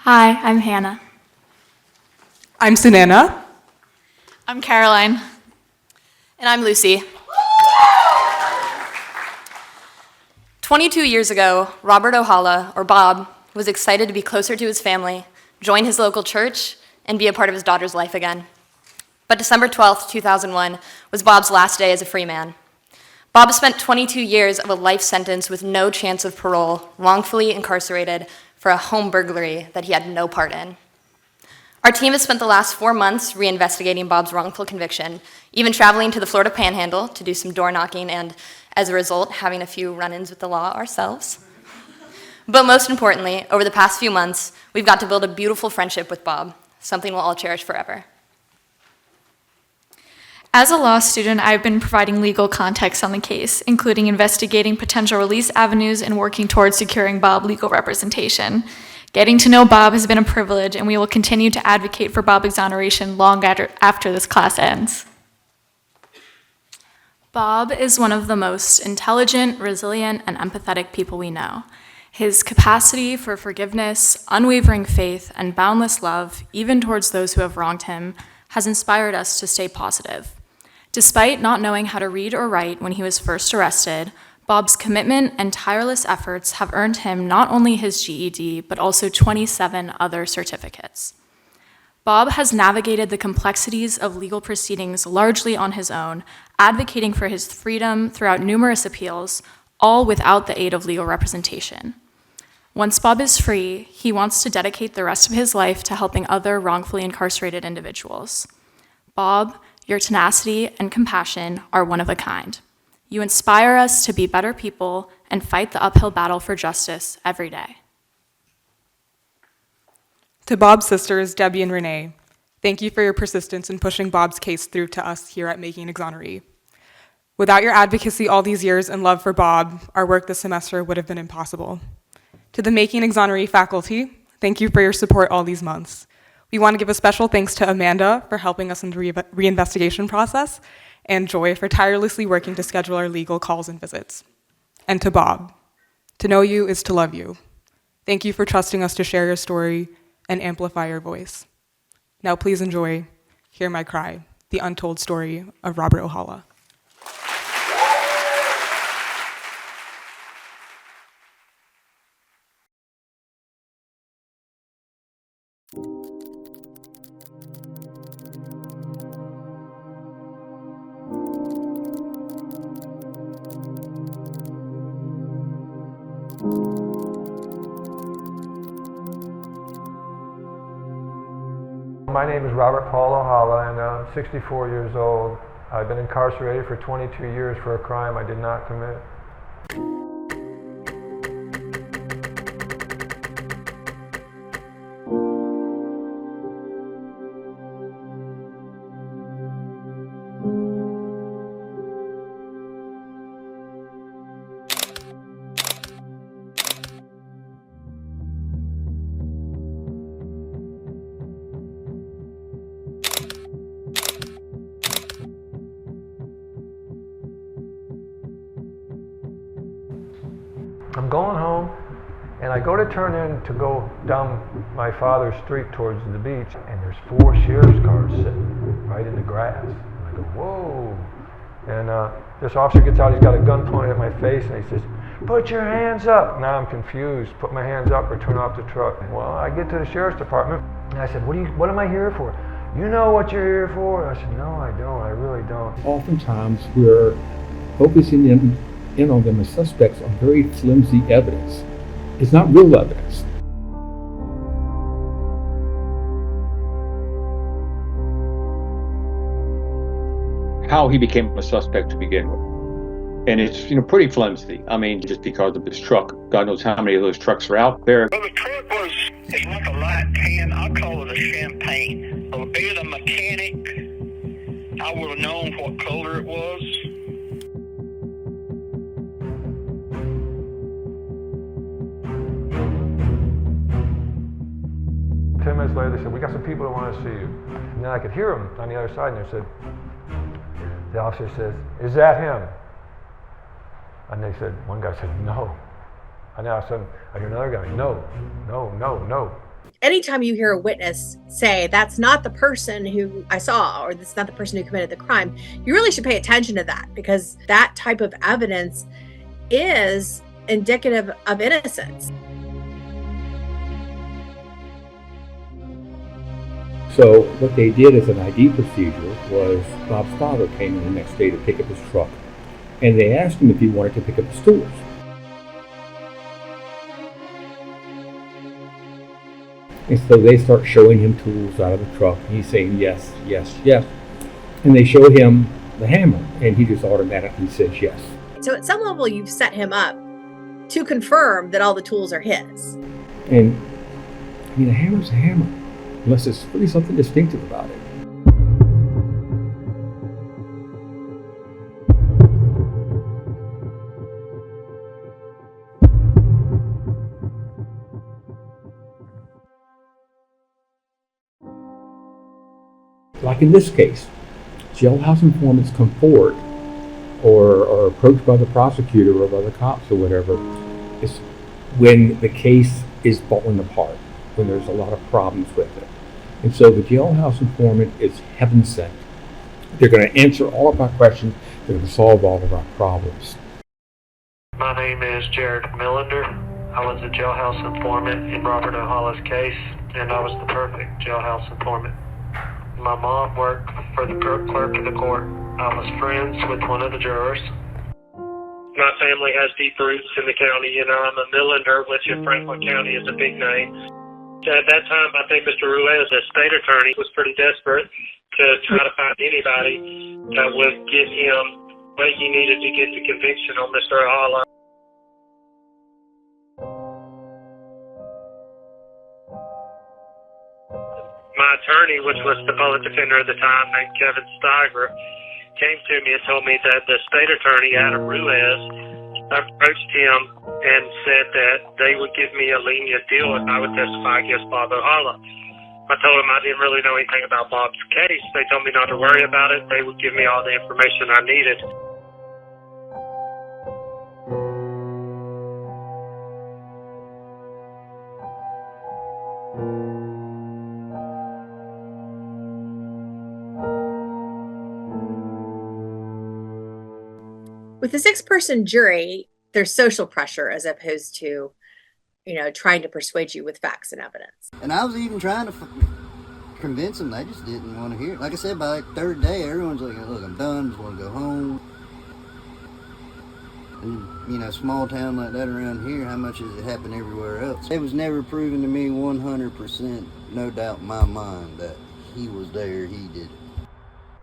Hi, I'm Hannah. I'm Sunana. I'm Caroline. And I'm Lucy. 22 years ago, Robert Ohala, or Bob, was excited to be closer to his family, join his local church, and be a part of his daughter's life again. But December 12th, 2001 was Bob's last day as a free man. Bob spent 22 years of a life sentence with no chance of parole, wrongfully incarcerated for a home burglary that he had no part in. Our team has spent the last 4 months reinvestigating Bob's wrongful conviction, even traveling to the Florida Panhandle to do some door knocking and, as a result, having a few run-ins with the law ourselves. But most importantly, over the past few months, we've got to build a beautiful friendship with Bob, something we'll all cherish forever. As a law student, I've been providing legal context on the case, including investigating potential release avenues and working towards securing Bob legal representation. Getting to know Bob has been a privilege, and we will continue to advocate for Bob exoneration long after this class ends. Bob is one of the most intelligent, resilient, and empathetic people we know. His capacity for forgiveness, unwavering faith, and boundless love, even towards those who have wronged him, has inspired us to stay positive. Despite not knowing how to read or write when he was first arrested, Bob's commitment and tireless efforts have earned him not only his GED, but also 27 other certificates. Bob has navigated the complexities of legal proceedings largely on his own, advocating for his freedom throughout numerous appeals, all without the aid of legal representation. Once Bob is free, he wants to dedicate the rest of his life to helping other wrongfully incarcerated individuals. Bob, your tenacity and compassion are one of a kind. You inspire us to be better people and fight the uphill battle for justice every day. To Bob's sisters, Debbie and Renee, thank you for your persistence in pushing Bob's case through to us here at Making Exoneree. Without your advocacy all these years and love for Bob, our work this semester would have been impossible. To the Making Exoneree faculty, thank you for your support all these months. We want to give a special thanks to Amanda for helping us in the reinvestigation process, and Joy for tirelessly working to schedule our legal calls and visits. And to Bob, to know you is to love you. Thank you for trusting us to share your story and amplify your voice. Now please enjoy Hear My Cry, the untold story of Robert Ohala. My name is Robert Paul Ohala, and I'm 64 years old. I've been incarcerated for 22 years for a crime I did not commit. I'm going home, and I go to turn in to go down my father's street towards the beach, and there's 4 sheriff's cars sitting right in the grass. And I go, whoa. And this officer gets out, he's got a gun pointed at my face, and he says, put your hands up. Now I'm confused, put my hands up or turn off the truck. Well, I get to the sheriff's department, and I said, what am I here for? You know what you're here for? I said, no, I don't, I really don't. Oftentimes we're focusing in on them as suspects on very flimsy evidence. It's not real evidence. how he became a suspect to begin with. And it's, pretty flimsy. I mean, just because of his truck. God knows how many of those trucks are out there. Well, the truck it's like a light tan. I call it a champagne. So being a mechanic, I would have known what color it was. 10 minutes later, they said, "We got some people that want to see you." And then I could hear them on the other side, and they said, the officer says, "Is that him?" And they said, one guy said, "No." And then all of a sudden, I hear another guy, "No, no, no, no." Anytime you hear a witness say, "That's not the person who I saw," or "That's not the person who committed the crime," you really should pay attention to that, because that type of evidence is indicative of innocence. So what they did as an ID procedure was Bob's father came in the next day to pick up his truck, and they asked him if he wanted to pick up his tools. And so they start showing him tools out of the truck, and he's saying yes, yes, yes. And they show him the hammer, and he just automatically says yes. So at some level, you've set him up to confirm that all the tools are his. And I mean, a hammer's a hammer, unless there's really something distinctive about it. Like in this case, jailhouse informants come forward or are approached by the prosecutor or by the cops or whatever. It's when the case is falling apart, when there's a lot of problems with it. And so the jailhouse informant is heaven sent. They're going to answer all of our questions. They're going to solve all of our problems. My name is Jared Millender. I was a jailhouse informant in Robert O'Hala's case, and I was the perfect jailhouse informant. My mom worked for the clerk of the court. I was friends with one of the jurors. My family has deep roots in the county. I'm a Millender, which in Franklin County is a big name. At that time, I think Mr. Ruiz, the state attorney, was pretty desperate to try to find anybody that would give him what he needed to get the conviction on Mr. O'Hala. My attorney, which was the public defender at the time, named Kevin Steiger, came to me and told me that the state attorney, Adam Ruiz, approached him and said that they would give me a lenient deal if I would testify against Bob O'Hala. I told him I didn't really know anything about Bob's case. They told me not to worry about it. They would give me all the information I needed. With a 6-person jury, there's social pressure as opposed to, trying to persuade you with facts and evidence. And I was even trying to convince them. They just didn't want to hear it. Like I said, by the third day, everyone's like, "Look, I'm done. Just want to go home." And, small town like that around here, how much does it happen everywhere else? It was never proven to me 100%, no doubt in my mind, that he was there, he did it.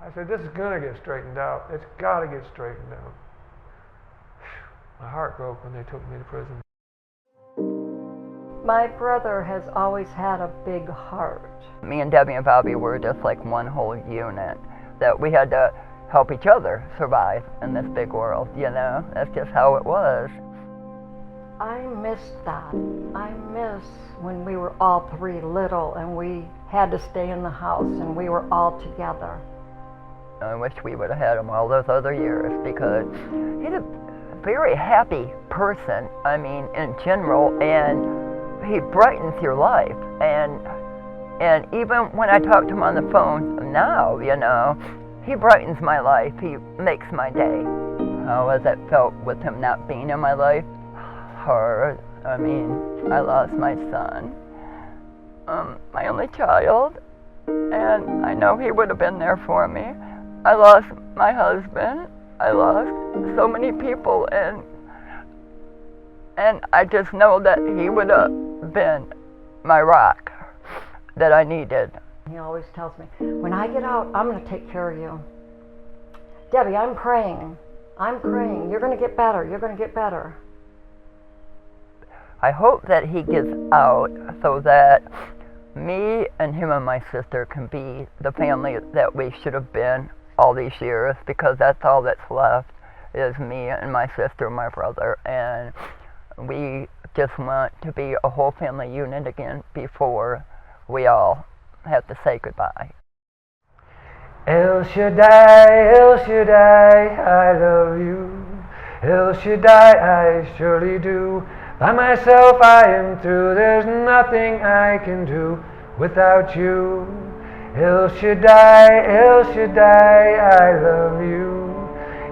I said, "This is going to get straightened out. It's got to get straightened out." My heart broke when they took me to prison. My brother has always had a big heart. Me and Debbie and Bobby were just like one whole unit, that we had to help each other survive in this big world, That's just how it was. I miss that. I miss when we were all 3 little and we had to stay in the house and we were all together. I wish we would have had him all those other years, because he's a very happy person, in general, and he brightens your life. And even when I talk to him on the phone now, he brightens my life. He makes my day. How has it felt with him not being in my life? Hard. I lost my son, my only child, and I know he would have been there for me. I lost my husband. I lost so many people, and I just know that he would have been my rock that I needed. He always tells me, "When I get out, I'm going to take care of you." Debbie, I'm praying. I'm praying. You're going to get better. You're going to get better. I hope that he gets out so that me and him and my sister can be the family that we should have been all these years, because that's all that's left is me and my sister and my brother, and we just want to be a whole family unit again before we all have to say goodbye. El Shaddai, El Shaddai, I love you. El Shaddai, I surely do. By myself I am through, there's nothing I can do without you. El Shaddai, El Shaddai, I love you.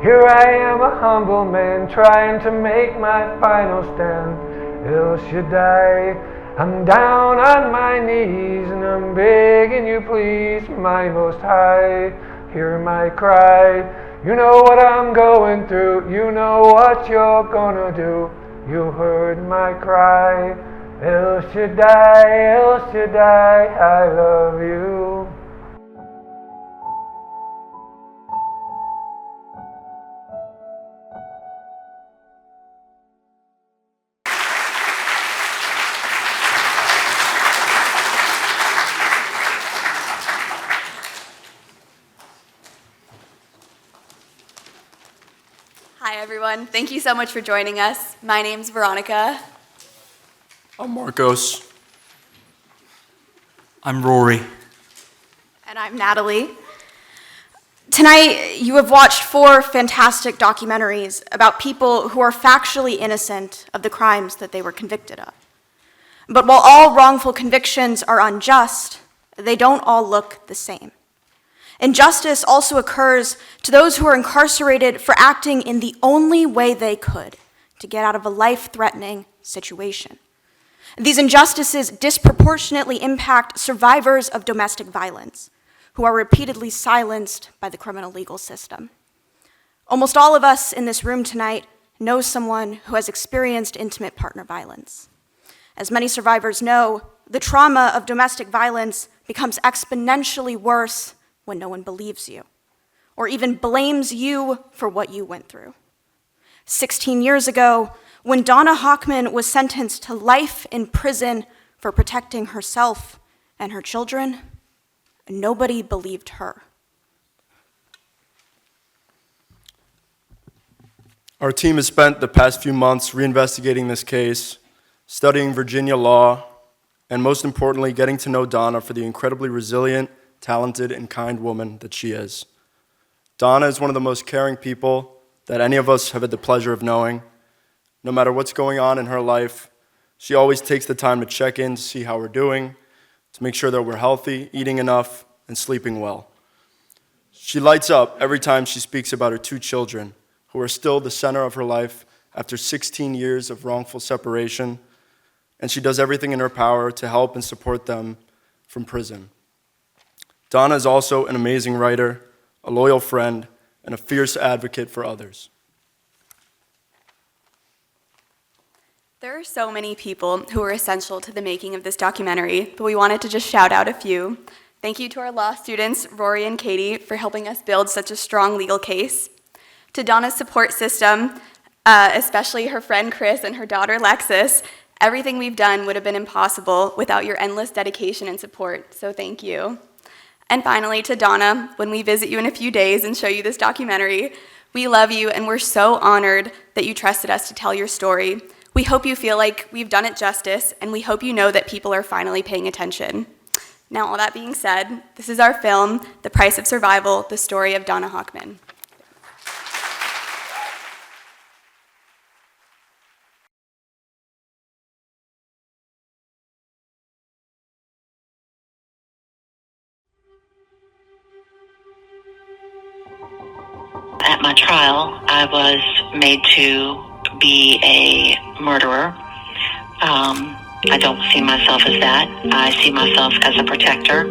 Here I am, a humble man, trying to make my final stand. El Shaddai, I'm down on my knees and I'm begging you please, my Most High, hear my cry. You know what I'm going through, you know what you're gonna do. You heard my cry. El Shaddai, El Shaddai, I love you. Hi, everyone. Thank you so much for joining us. My name's Veronica. I'm Marcos. I'm Rory. And I'm Natalie. Tonight, you have watched 4 fantastic documentaries about people who are factually innocent of the crimes that they were convicted of. But while all wrongful convictions are unjust, they don't all look the same. Injustice also occurs to those who are incarcerated for acting in the only way they could to get out of a life-threatening situation. These injustices disproportionately impact survivors of domestic violence, who are repeatedly silenced by the criminal legal system. Almost all of us in this room tonight know someone who has experienced intimate partner violence. As many survivors know, the trauma of domestic violence becomes exponentially worse when no one believes you, or even blames you for what you went through. 16 years ago, when Donna Hochman was sentenced to life in prison for protecting herself and her children, nobody believed her. Our team has spent the past few months reinvestigating this case, studying Virginia law, and most importantly, getting to know Donna for the incredibly resilient, talented, and kind woman that she is. Donna is one of the most caring people that any of us have had the pleasure of knowing. No matter what's going on in her life, she always takes the time to check in to see how we're doing, to make sure that we're healthy, eating enough, and sleeping well. She lights up every time she speaks about her 2 children, who are still the center of her life after 16 years of wrongful separation, and she does everything in her power to help and support them from prison. Donna is also an amazing writer, a loyal friend, and a fierce advocate for others. There are so many people who are essential to the making of this documentary, but we wanted to just shout out a few. Thank you to our law students, Rory and Katie, for helping us build such a strong legal case. To Donna's support system, especially her friend Chris and her daughter Lexis, everything we've done would have been impossible without your endless dedication and support, so thank you. And finally, to Donna, when we visit you in a few days and show you this documentary, we love you and we're so honored that you trusted us to tell your story. We hope you feel like we've done it justice, and we hope you know that people are finally paying attention. Now, all that being said, this is our film, The Price of Survival, the story of Donna Hochman. At my trial, I was made to be a murderer. I don't see myself as that. I see myself as a protector.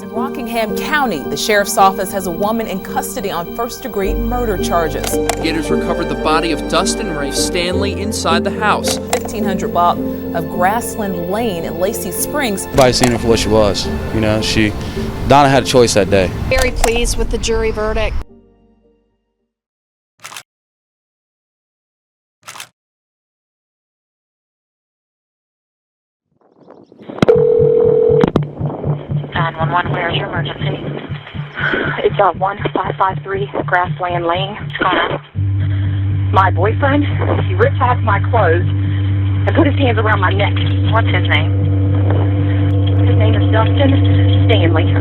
In Rockingham County, the sheriff's office has a woman in custody on first-degree murder charges. Investigators recovered the body of Dustin Ray Stanley inside the house. 1,500 block of Grassland Lane in Lacey Springs. Everybody seen her for what she was. You know, Donna had a choice that day. Very pleased with the jury verdict. 911, where's your emergency? It's 1553 Grassland Lane. What's going on? My boyfriend, he ripped off my clothes and put his hands around my neck. What's his name? His name is Dustin Stanley.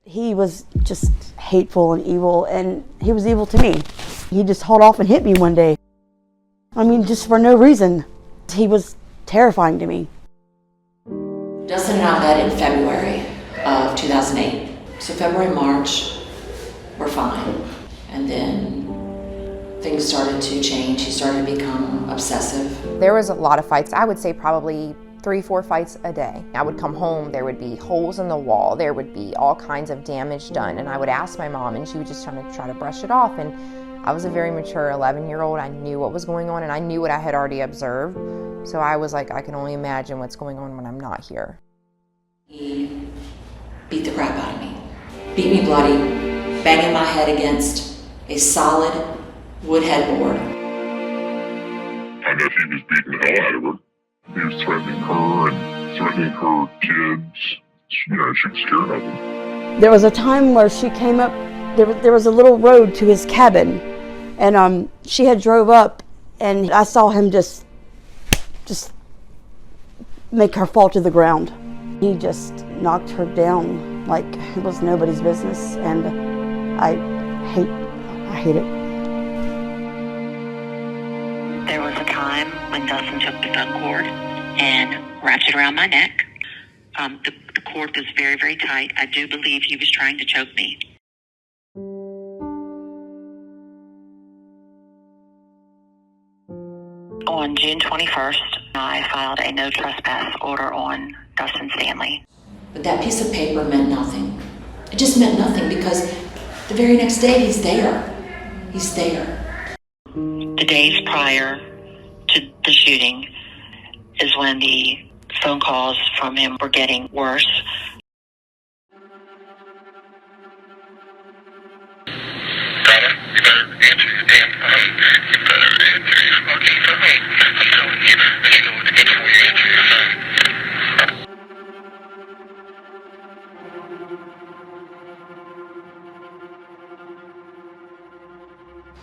He was just hateful and evil, and he was evil to me. He just hauled off and hit me one day. I mean, just for no reason. He was terrifying to me. Dustin and I met in February of 2008. So February, March, we're fine. And then things started to change. He started to become obsessive. There was a lot of fights. I would say probably 3-4 fights a day. I would come home, there would be holes in the wall, there would be all kinds of damage done, and I would ask my mom, and she would just try to brush it off. And I was a very mature 11-year-old. I knew what was going on, and I knew what I had already observed. So I was like, I can only imagine what's going on when I'm not here. He beat the crap out of me. Beat me bloody, banging my head against a solid wood headboard. I know he was beating the hell out of her. He was threatening her and threatening her kids. You know, she was scared of him. There was a time where she came up, there was a little road to his cabin, and she had drove up, and I saw him just make her fall to the ground. He just knocked her down like it was nobody's business, and I hate it. There was a time when Dustin took the phone cord and wrapped it around my neck. The cord was very, very tight. I do believe he was trying to choke me. On June 21st, I filed a no trespass order on Dustin Stanley. But that piece of paper meant nothing. It just meant nothing because the very next day he's there. He's there. The days prior to the shooting is when the phone calls from him were getting worse.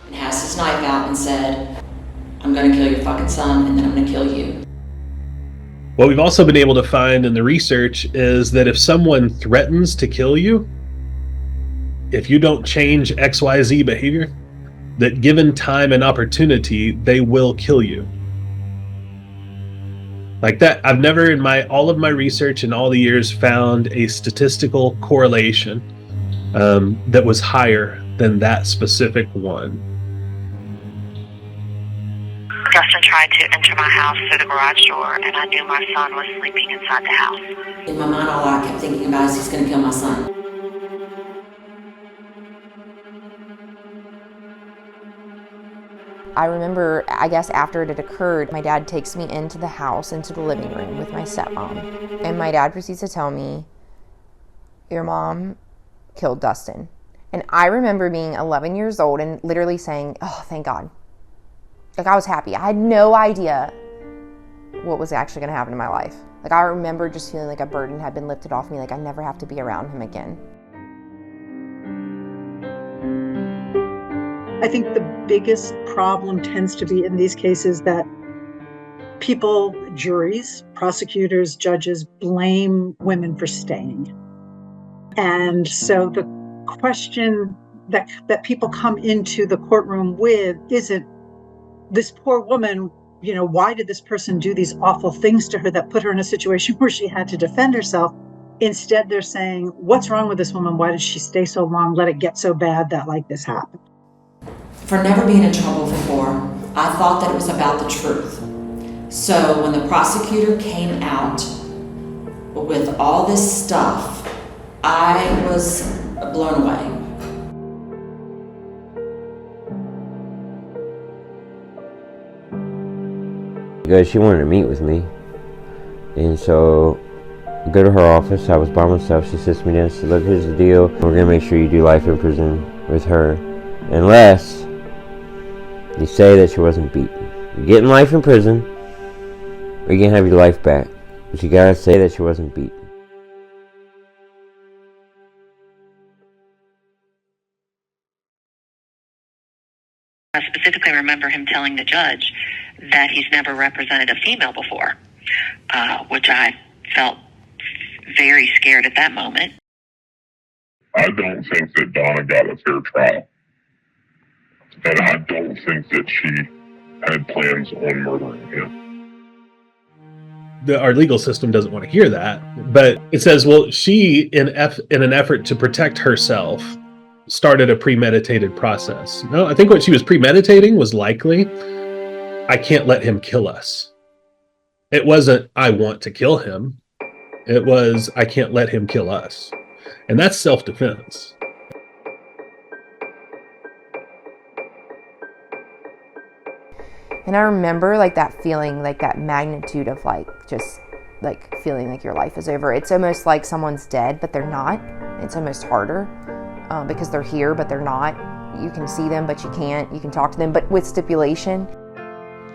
And has his knife out and said, I'm gonna kill your fucking son and then I'm gonna kill you. What we've also been able to find in the research is that if someone threatens to kill you, if you don't change XYZ behavior, that given time and opportunity, they will kill you. Like that, I've never in all of my research in all the years found a statistical correlation that was higher than that specific one. Dustin tried to enter my house through the garage door, and I knew my son was sleeping inside the house. In my mind, all I kept thinking about is he's gonna kill my son. I remember, I guess after it had occurred, my dad takes me into the house, into the living room with my stepmom. And my dad proceeds to tell me, your mom killed Dustin. And I remember being 11 years old and literally saying, oh, thank God. Like, I was happy. I had no idea what was actually gonna happen in my life. Like, I remember just feeling like a burden had been lifted off me, like I never have to be around him again. I think the biggest problem tends to be in these cases that people, juries, prosecutors, judges, blame women for staying. And so the question that people come into the courtroom with isn't, this poor woman, you know, why did this person do these awful things to her that put her in a situation where she had to defend herself? Instead, they're saying, what's wrong with this woman? Why did she stay so long? Let it get so bad that like this happened. For never being in trouble before, I thought that it was about the truth. So when the prosecutor came out with all this stuff, I was blown away. because she wanted to meet with me. And so I go to her office. I was by myself. She sits me down and says, look, here's the deal. We're going to make sure you do life in prison with her, unless you say that she wasn't beaten. You're getting life in prison, or you can have your life back. But you got to say that she wasn't beaten. I specifically remember him telling the judge that he's never represented a female before, which I felt very scared at that moment. I don't think that Donna got a fair trial. And I don't think that she had plans on murdering him. Our legal system doesn't want to hear that, but it says, well, she, in an effort to protect herself, started a premeditated process. No, I think what she was premeditating was likely, I can't let him kill us. It wasn't, I want to kill him. It was, I can't let him kill us. And that's self-defense. And I remember like that feeling, like that magnitude of like just like feeling like your life is over. It's almost like someone's dead, but they're not. It's almost harder because they're here, but they're not. You can see them, but you can't. You can talk to them, but with stipulation.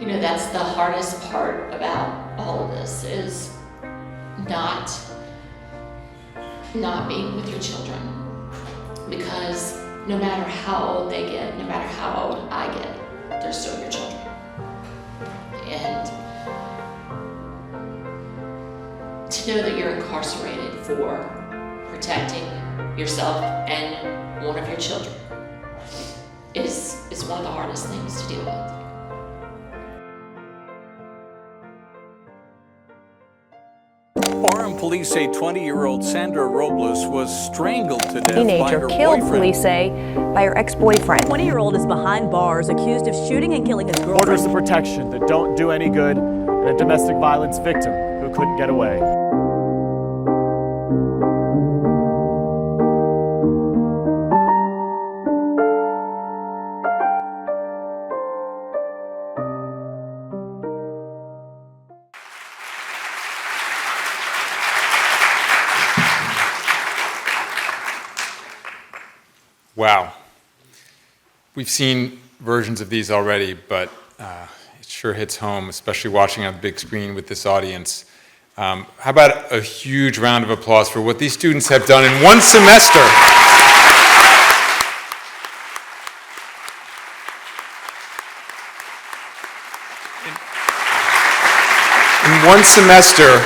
You know, that's the hardest part about all of this is not being with your children. Because no matter how old they get, no matter how old I get, they're still your children. And to know that you're incarcerated for protecting yourself and one of your children is one of the hardest things to deal with. Orem police say 20-year-old Sandra Robles was strangled to death by Teenager her killed, boyfriend. police say, by her ex-boyfriend. 20-year-old is behind bars accused of shooting and killing his girlfriend. Orders of protection that don't do any good, and a domestic violence victim who couldn't get away. Wow. We've seen versions of these already, but it sure hits home, especially watching on the big screen with this audience. How about a huge round of applause for what these students have done in one semester? In one semester,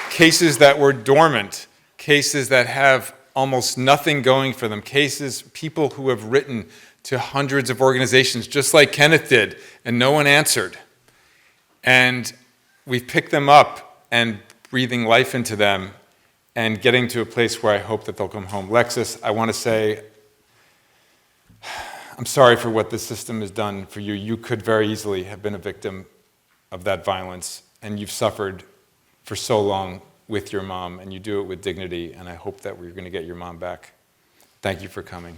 cases that were dormant, cases that have almost nothing going for them, cases, people who have written to hundreds of organizations, just like Kenneth did, and no one answered. And we've picked them up and breathing life into them and getting to a place where I hope that they'll come home. Lexus, I want to say, I'm sorry for what this system has done for you. You could very easily have been a victim of that violence, and you've suffered for so long with your mom, and you do it with dignity, and I hope that we're going to get your mom back. Thank you for coming.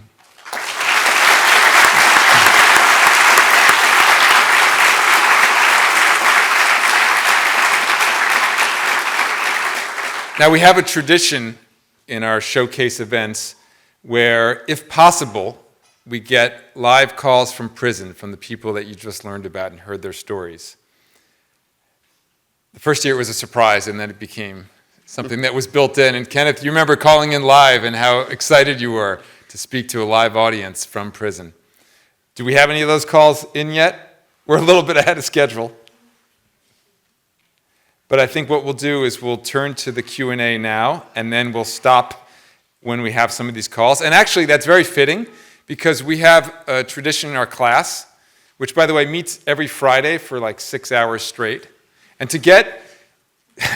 Now, we have a tradition in our showcase events where, if possible, we get live calls from prison from the people that you just learned about and heard their stories. The first year it was a surprise, and then it became something that was built in. And Kenneth, you remember calling in live and how excited you were to speak to a live audience from prison. Do we have any of those calls in yet? We're a little bit ahead of schedule. But I think what we'll do is we'll turn to the Q&A now, and then we'll stop when we have some of these calls. And actually, that's very fitting, because we have a tradition in our class, which, by the way, meets every Friday for like 6 hours straight. And to get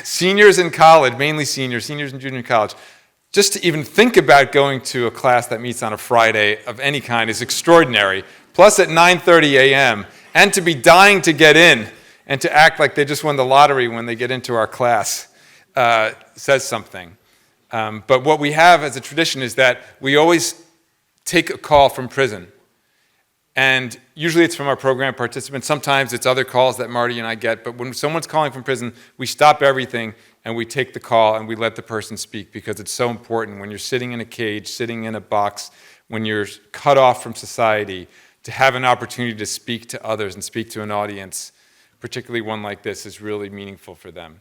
seniors in college, mainly seniors and junior college, just to even think about going to a class that meets on a Friday of any kind is extraordinary. Plus at 9:30 a.m., and to be dying to get in and to act like they just won the lottery when they get into our class says something. But what we have as a tradition is that we always take a call from prison. And usually it's from our program participants. Sometimes it's other calls that Marty and I get. But when someone's calling from prison, we stop everything and we take the call and we let the person speak, because it's so important when you're sitting in a cage, sitting in a box, when you're cut off from society, to have an opportunity to speak to others and speak to an audience, particularly one like this, is really meaningful for them.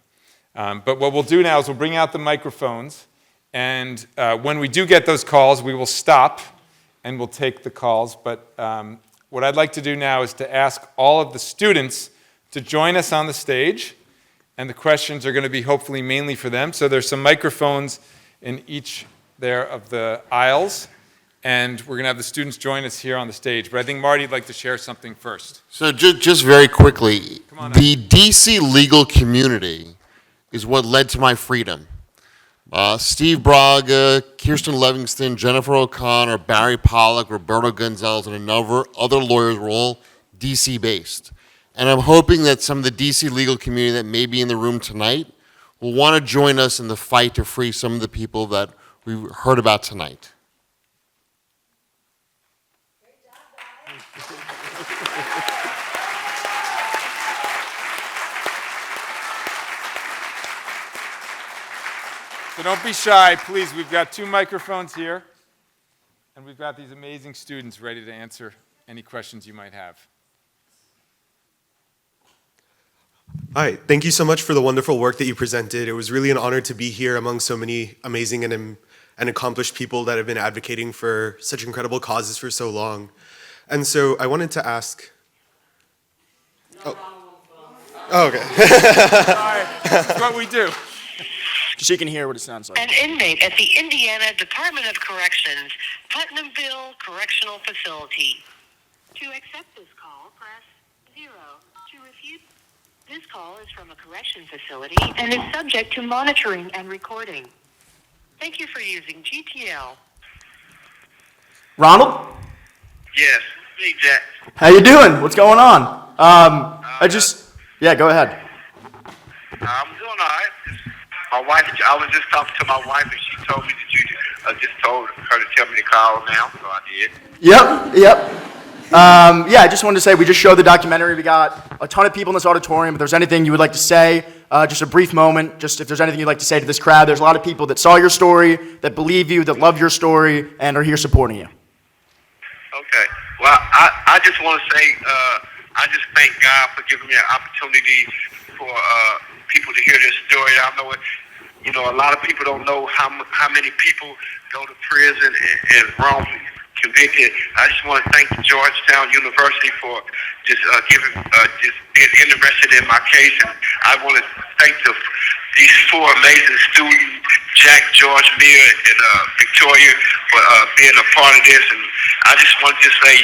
But what we'll do now is we'll bring out the microphones, and when we do get those calls, we will stop and we'll take the calls. But what I'd like to do now is to ask all of the students to join us on the stage, and the questions are going to be hopefully mainly for them. So there's some microphones in each there of the aisles, and we're going to have the students join us here on the stage. But I think Marty'd like to share something first. So just very quickly, the DC legal community is what led to my freedom. Steve Braga, Kirsten Livingston, Jennifer O'Connor, Barry Pollock, Roberto Gonzalez, and a number of other lawyers were all DC-based. And I'm hoping that some of the DC legal community that may be in the room tonight will want to join us in the fight to free some of the people that we heard about tonight. So don't be shy, please. We've got 2 microphones here, and we've got these amazing students ready to answer any questions you might have. Hi, thank you so much for the wonderful work that you presented. It was really an honor to be here among so many amazing and accomplished people that have been advocating for such incredible causes for so long. And so I wanted to ask... Oh, okay. Sorry, this is what we do. She can hear what it sounds like. An inmate at the Indiana Department of Corrections, Putnamville Correctional Facility. To accept this call, press 0. To refuse, this call is from a correction facility and is subject to monitoring and recording. Thank you for using GTL. Ronald? Yes, me, Jack. How you doing? What's going on? Yeah, go ahead. I'm doing all right. My wife, I was just talking to my wife, and she told me that you just told her to tell me to call now, so I did. Yep. Yeah, I just wanted to say we just showed the documentary. We got a ton of people in this auditorium. If there's anything you would like to say, just a brief moment, just if there's anything you'd like to say to this crowd. There's a lot of people that saw your story, that believe you, that love your story, and are here supporting you. Okay. Well, I just want to say I just thank God for giving me an opportunity for people to hear this story. I know a lot of people don't know how many people go to prison and wrongfully convicted. I just want to thank Georgetown University for just being interested in my case, and I want to thank these 4 amazing students, Jack, George, Mia, and Victoria, for being a part of this. And I just want to say,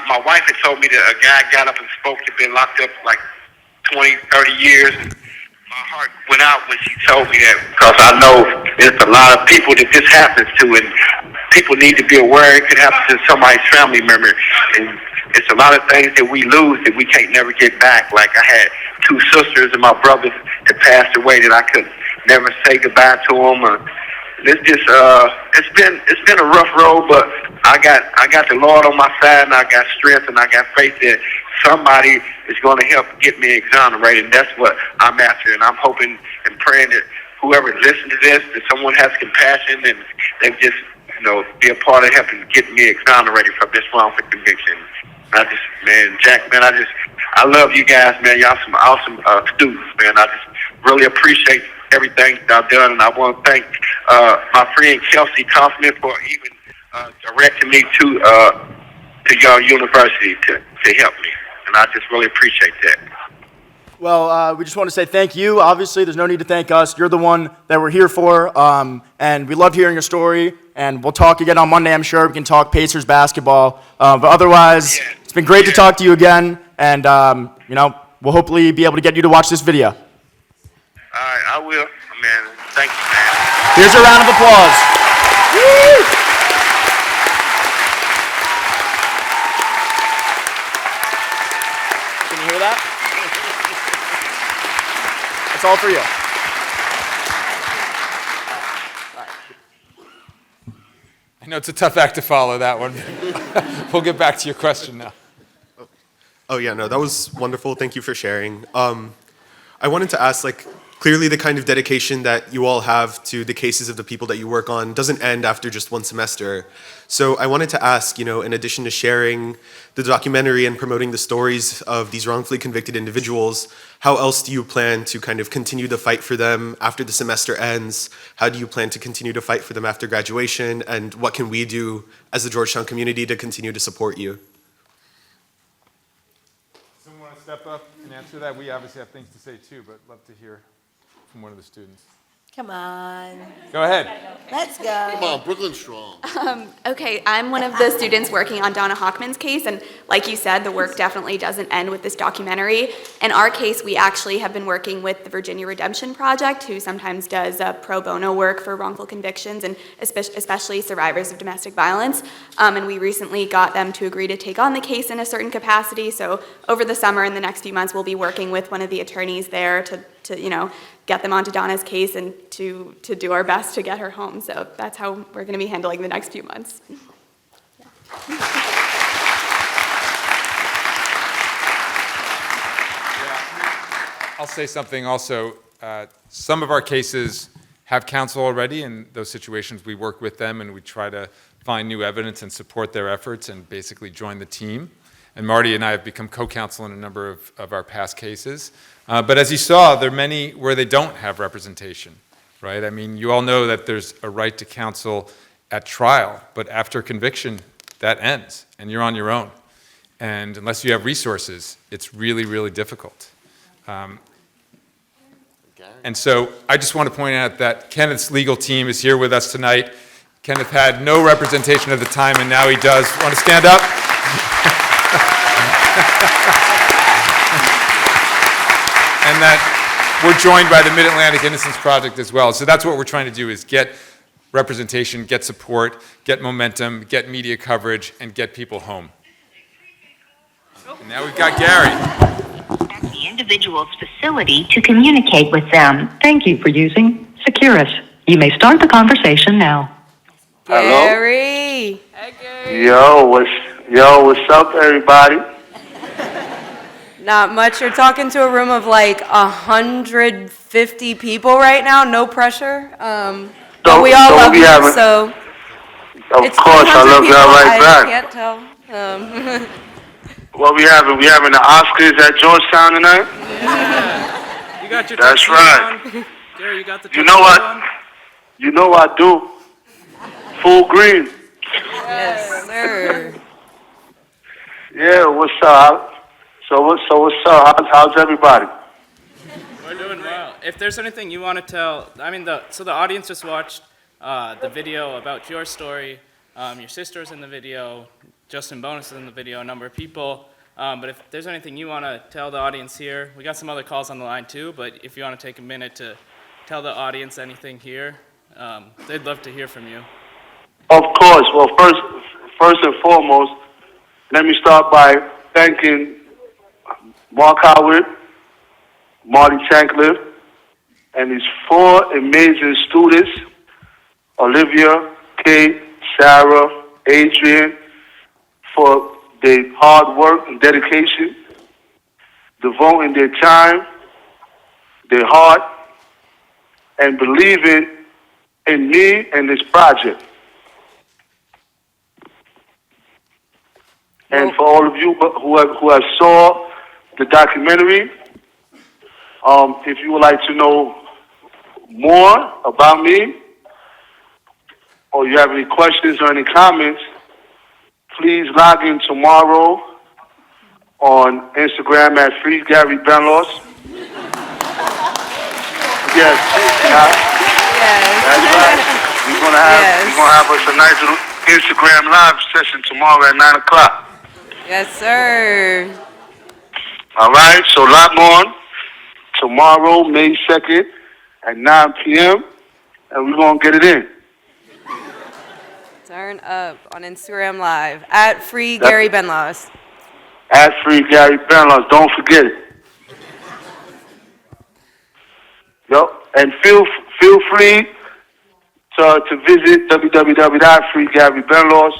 my wife had told me that a guy got up and spoke, had been locked up like 20, 30 years. My heart went out when she told me that, because I know there's a lot of people that this happens to, and people need to be aware it could happen to somebody's family member. And it's a lot of things that we lose that we can't never get back. Like I had 2 sisters and my brothers that passed away that I could never say goodbye to them. It's just it's been a rough road, but I got the Lord on my side, and I got strength, and I got faith that somebody is going to help get me exonerated. And that's what I'm after, and I'm hoping and praying that whoever listens to this, that someone has compassion and they just be a part of helping get me exonerated from this wrongful conviction. And Jack, I love you guys, man. Y'all some awesome students, man. I just really appreciate everything that I've done, and I want to thank my friend Kelsey Kaufman for even directing me to your university to help me, and I just really appreciate that. Well, we just want to say thank you. Obviously, there's no need to thank us. You're the one that we're here for, and we loved hearing your story, and we'll talk again on Monday, I'm sure. We can talk Pacers basketball, but otherwise, it's been great to talk to you again, and, we'll hopefully be able to get you to watch this video. All right, I will, man. Thank you, man. Here's a round of applause. Woo! Can you hear that? It's all for you. I know, it's a tough act to follow, that one. We'll get back to your question now. Oh yeah, no, that was wonderful. Thank you for sharing. I wanted to ask, clearly the kind of dedication that you all have to the cases of the people that you work on doesn't end after just one semester. So I wanted to ask, in addition to sharing the documentary and promoting the stories of these wrongfully convicted individuals, how else do you plan to kind of continue the fight for them after the semester ends? How do you plan to continue to fight for them after graduation? And what can we do as the Georgetown community to continue to support you? Someone want to step up and answer that? We obviously have things to say too, but love to hear from one of the students. Come on. Go ahead. Let's go. Come on, Brooklyn strong. Okay, I'm one of the students working on Donna Hockman's case, and like you said, the work definitely doesn't end with this documentary. In our case, we actually have been working with the Virginia Redemption Project, who sometimes does pro bono work for wrongful convictions, and especially survivors of domestic violence. And we recently got them to agree to take on the case in a certain capacity, so over the summer and the next few months, we'll be working with one of the attorneys there to get them onto Donna's case and to do our best to get her home. So that's how we're going to be handling the next few months. I'll say something also. Some of our cases have counsel already. In those situations, we work with them and we try to find new evidence and support their efforts and basically join the team. And Marty and I have become co-counsel in a number of our past cases. But as you saw, there are many where they don't have representation, right? I mean, you all know that there's a right to counsel at trial, but after conviction, that ends, and you're on your own. And unless you have resources, it's really, really difficult. And so I just want to point out that Kenneth's legal team is here with us tonight. Kenneth had no representation at the time, and now he does. Want to stand up? And that we're joined by the Mid-Atlantic Innocence Project as well. So that's what we're trying to do, is get representation, get support, get momentum, get media coverage, and get people home. And now we've got Gary. At the individual's facility to communicate with them. Thank you for using Securus. You may start the conversation now. Gary. Hey, Gary. Yo, what's up, everybody? Not much. You're talking to a room of like 150 people right now. No pressure. But we all love you, so. Of course, I love y'all right back. I can't tell. What we having? We having the Oscars at Georgetown tonight? You got your That's tuxedo right. on? Gary, you got the You know what? on? You know I do. Full green. Yes, sir. Yeah, what's up? So what's up? How's everybody? We're doing well. If there's anything you want to tell, I mean, the audience just watched the video about your story. Your sister's in the video. Justin Bonus is in the video. A number of people. But if there's anything you want to tell the audience here, we got some other calls on the line too. But if you want to take a minute to tell the audience anything here, they'd love to hear from you. Of course. Well, first and foremost, let me start by thanking Mark Howard, Marty Tankliff, and his 4 amazing students, Olivia, Kate, Sarah, Adrian, for their hard work and dedication, devoting their time, their heart, and believing in me and this project. And for all of you who have saw the documentary, if you would like to know more about me, or you have any questions or any comments, please log in tomorrow on Instagram at Free Gary Benlos. Yes. That's right. We're gonna have us a nice little Instagram live session tomorrow at 9 o'clock. Yes, sir. All right, so log on tomorrow, May 2nd at 9 p.m., and we're going to get it in. Turn up on Instagram Live at Free Gary Benlos. At Free Gary Benlos, don't forget it. Yep, and feel free to visit www.freegarybenloss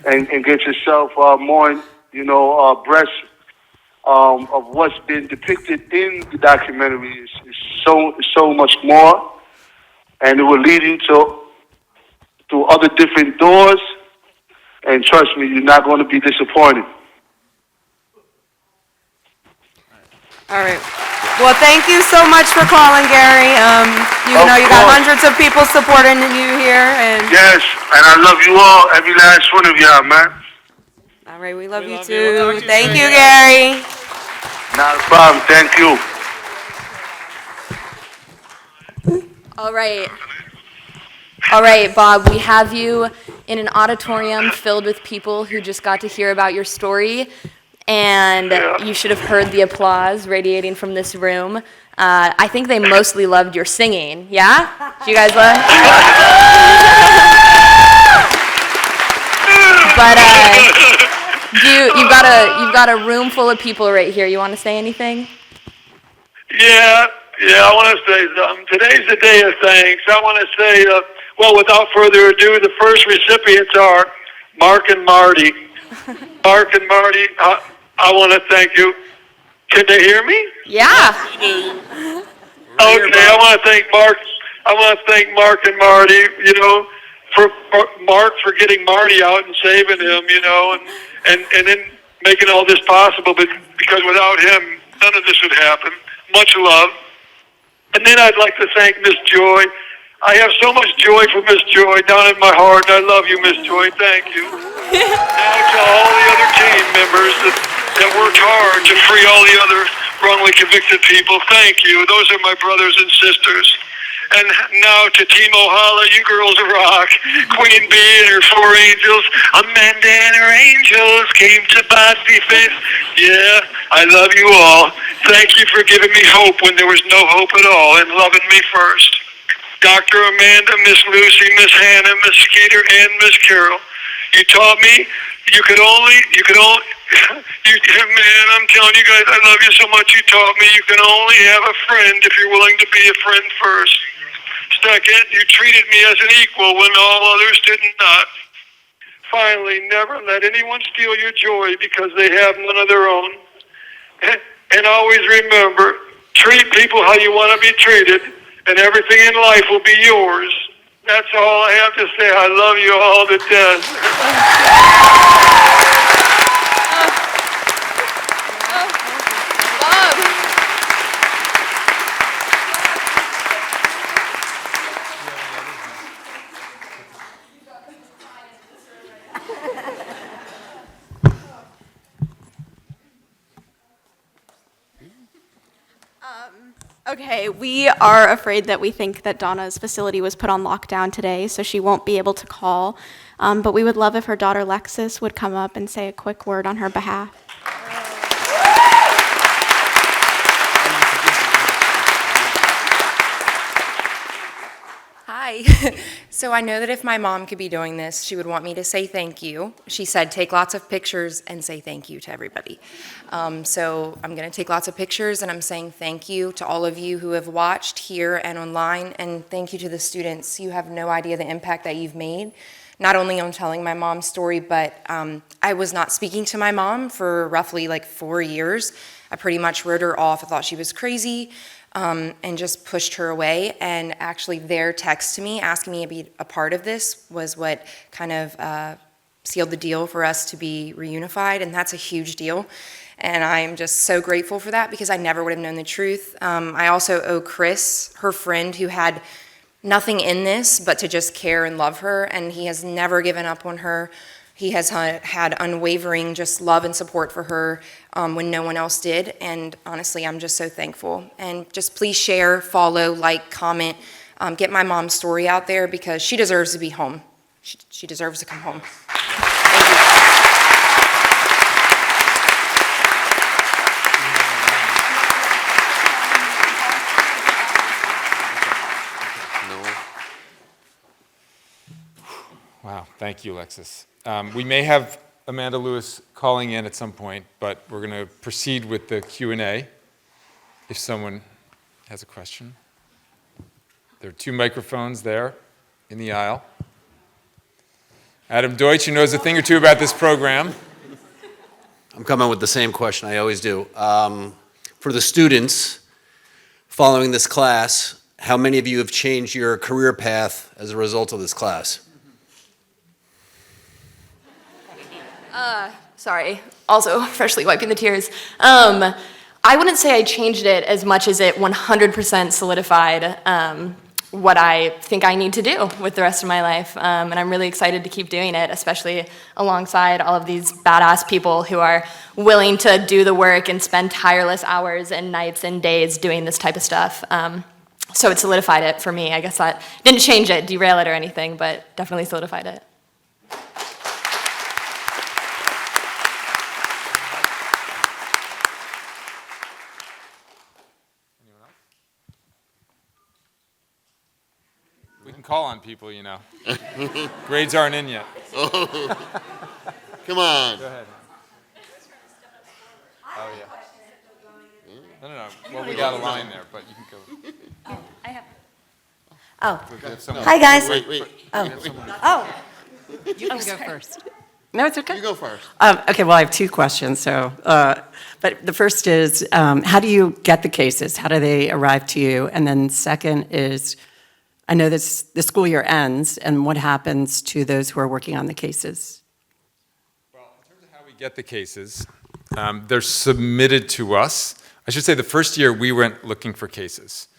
and get yourself more, breast of what's been depicted in the documentary is so much more, and it will lead you to other different doors. And trust me, you're not going to be disappointed. All right. Well, thank you so much for calling, Gary. You know you got hundreds of people supporting you here, and yes, and I love you all, every last one of y'all, man. all right, we love you too. Thank you, Gary. Not a problem. Thank you. All right. All right, Bob, we have you in an auditorium filled with people who just got to hear about your story, and you should have heard the applause radiating from this room. I think they mostly loved your singing, yeah? Did you guys love? But you've got a room full of people right here. You want to say anything? Yeah, I want to say something. Today's the day of thanks. I want to say, well, without further ado, the first recipients are Mark and Marty. Mark and Marty, I want to thank you. Can they hear me? Yeah. Okay, I want to thank Mark. I want to thank Mark and Marty, for Mark for getting Marty out and saving him, and then making all this possible, but because without him, none of this would happen. Much love. And then I'd like to thank Miss Joy. I have so much joy for Miss Joy down in my heart, and I love you, Miss Joy. Thank you. Now to all the other team members that worked hard to free all the other wrongly convicted people, thank you. Those are my brothers and sisters. And now to Team Ohala, you girls rock. Queen Bee and her 4 angels, Amanda and her angels came to Bosby Face. Yeah, I love you all. Thank you for giving me hope when there was no hope at all and loving me first. Dr. Amanda, Miss Lucy, Miss Hannah, Miss Skeeter, and Miss Carol. You taught me you could only, man, I'm telling you guys, I love you so much. You taught me you can only have a friend if you're willing to be a friend first. Second, you treated me as an equal when all others did not. Finally, never let anyone steal your joy because they have none of their own. And always remember, treat people how you want to be treated, and everything in life will be yours. That's all I have to say. I love you all to death. Okay, we are afraid that we think that Donna's facility was put on lockdown today, so she won't be able to call. But we would love if her daughter Lexis would come up and say a quick word on her behalf. Hi. So I know that if my mom could be doing this, she would want me to say thank you. She said take lots of pictures and say thank you to everybody. So I'm going to take lots of pictures, and I'm saying thank you to all of you who have watched here and online, and thank you to the students. You have no idea the impact that you've made, not only on telling my mom's story, but I was not speaking to my mom for roughly like 4 years. I pretty much wrote her off. I thought she was crazy. And just pushed her away. And actually their text to me asking me to be a part of this was what kind of sealed the deal for us to be reunified, and that's a huge deal. And I'm just so grateful for that because I never would have known the truth. I also owe Chris, her friend, who had nothing in this but to just care and love her, and he has never given up on her. He has had unwavering just love and support for her when no one else did, and honestly, I'm just so thankful. And just please share, follow, like, comment, get my mom's story out there because she deserves to be home. She deserves to come home. Wow, thank you, Alexis. We may have Amanda Lewis calling in at some point, but we're going to proceed with the Q&A if someone has a question. There are 2 microphones there. in the aisle. Adam Deutsch, who knows a thing or two about this program. I'm coming with the same question I always do. For the students following this class, how many of you have changed your career path as a result of this class? Sorry, also freshly wiping the tears. I wouldn't say I changed it as much as it 100% solidified what I think I need to do with the rest of my life. And I'm really excited to keep doing it, especially alongside all of these badass people who are willing to do the work and spend tireless hours and nights and days doing this type of stuff. So it solidified it for me. I guess that didn't change it, derail it or anything, but definitely solidified it. We can call on people, you know. Grades aren't in yet. Oh. Come on. Go ahead. Oh, yeah. No. Well, we got a line there, but you can go. Oh, I have. We have someone- Hi, guys. Wait. Oh. You can go first. No, it's okay. You go first. Okay, well, I have two questions. But the first is, how do you get the cases? How do they arrive to you? And then second is, I know the school year ends, and what happens to those who are working on the cases? Well, in terms of how we get the cases, they're submitted to us. I should say the first year we went looking for cases.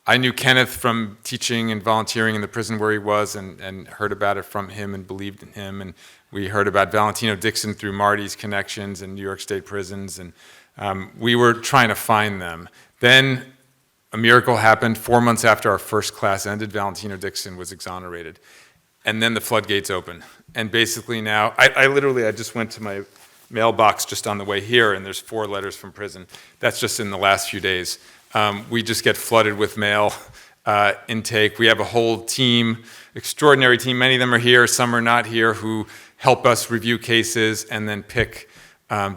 I knew Kenneth from teaching and volunteering in the prison where he was and heard about it from him and believed in him. And we heard about Valentino Dixon through Marty's connections in New York State prisons. And we were trying to find them. Then a miracle happened 4 months after our first class ended. Valentino Dixon was exonerated. And then the floodgates opened. And basically now, I just went to my mailbox just on the way here, and there's 4 letters from prison. That's just in the last few days. We just get flooded with mail intake. We have a whole team, extraordinary team. Many of them are here, some are not here, who help us review cases and then pick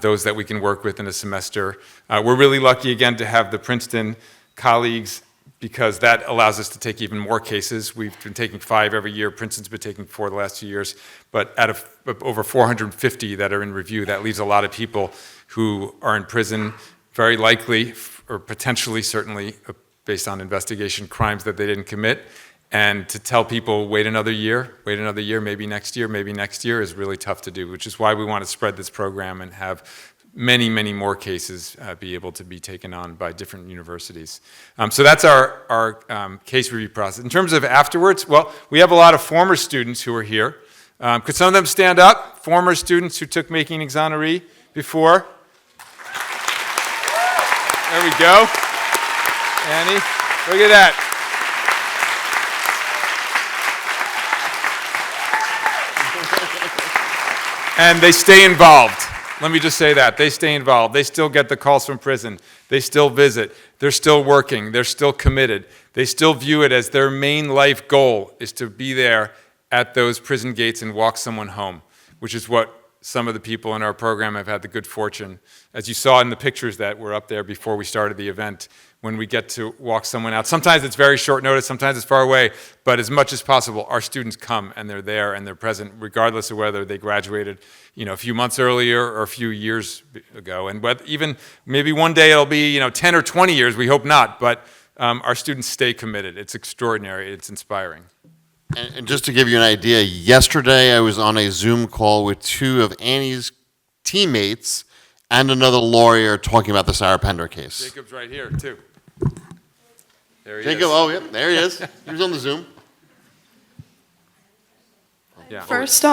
those that we can work with in a semester. We're really lucky, again, to have the Princeton colleagues, because that allows us to take even more cases. We've been taking 5 every year. Princeton's been taking 4 the last 2 years. But out of over 450 that are in review, that leaves a lot of people who are in prison, very likely, or potentially, certainly, based on investigation, crimes that they didn't commit. And to tell people, wait another year, maybe next year is really tough to do, which is why we want to spread this program and have many, many more cases be able to be taken on by different universities. So that's our case review process. In terms of afterwards, well, we have a lot of former students who are here. Could some of them stand up? Former students who took Making Exoneree before? There we go. Annie, look at that. And they stay involved. Let me just say that. They stay involved. They still get the calls from prison. They still visit. They're still working. They're still committed. They still view it as their main life goal is to be there at those prison gates and walk someone home, which is what some of the people in our program have had the good fortune. As you saw in the pictures that were up there before we started the event, when we get to walk someone out. Sometimes it's very short notice, sometimes it's far away, but as much as possible, our students come and they're there and they're present, regardless of whether they graduated, a few months earlier or a few years ago. And even maybe one day it'll be, 10 or 20 years, we hope not, but our students stay committed. It's extraordinary, it's inspiring. And just to give you an idea, yesterday I was on a Zoom call with 2 of Annie's teammates and another lawyer talking about the Sarah Pender case. Jacob's right here, too. There he Jacob, is. oh, yep, there he is. He was on the Zoom. Yeah. First,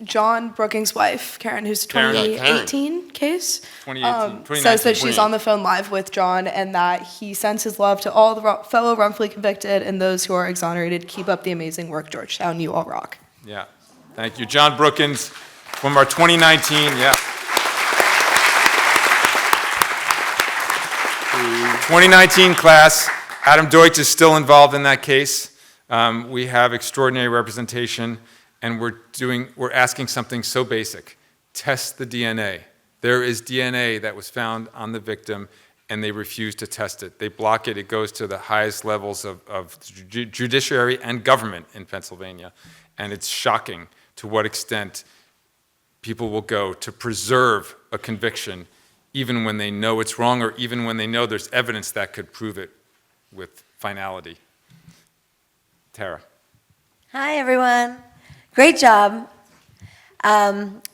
John Brookings' wife, Karen, who's a Karen. 2018 case, 2018, says that she's on the phone live with John and that he sends his love to all the fellow wrongfully convicted and those who are exonerated. Keep up the amazing work, Georgetown. You all rock. Yeah, thank you. John Brookins from our 2019, yeah. 2019 class. Adam Deutsch is still involved in that case. We have extraordinary representation, and we're asking something so basic. Test the DNA. There is DNA that was found on the victim, and they refuse to test it. They block it. It goes to the highest levels of judiciary and government in Pennsylvania. And it's shocking to what extent people will go to preserve a conviction even when they know it's wrong or even when they know there's evidence that could prove it with finality. Tara. Hi, everyone. Great job.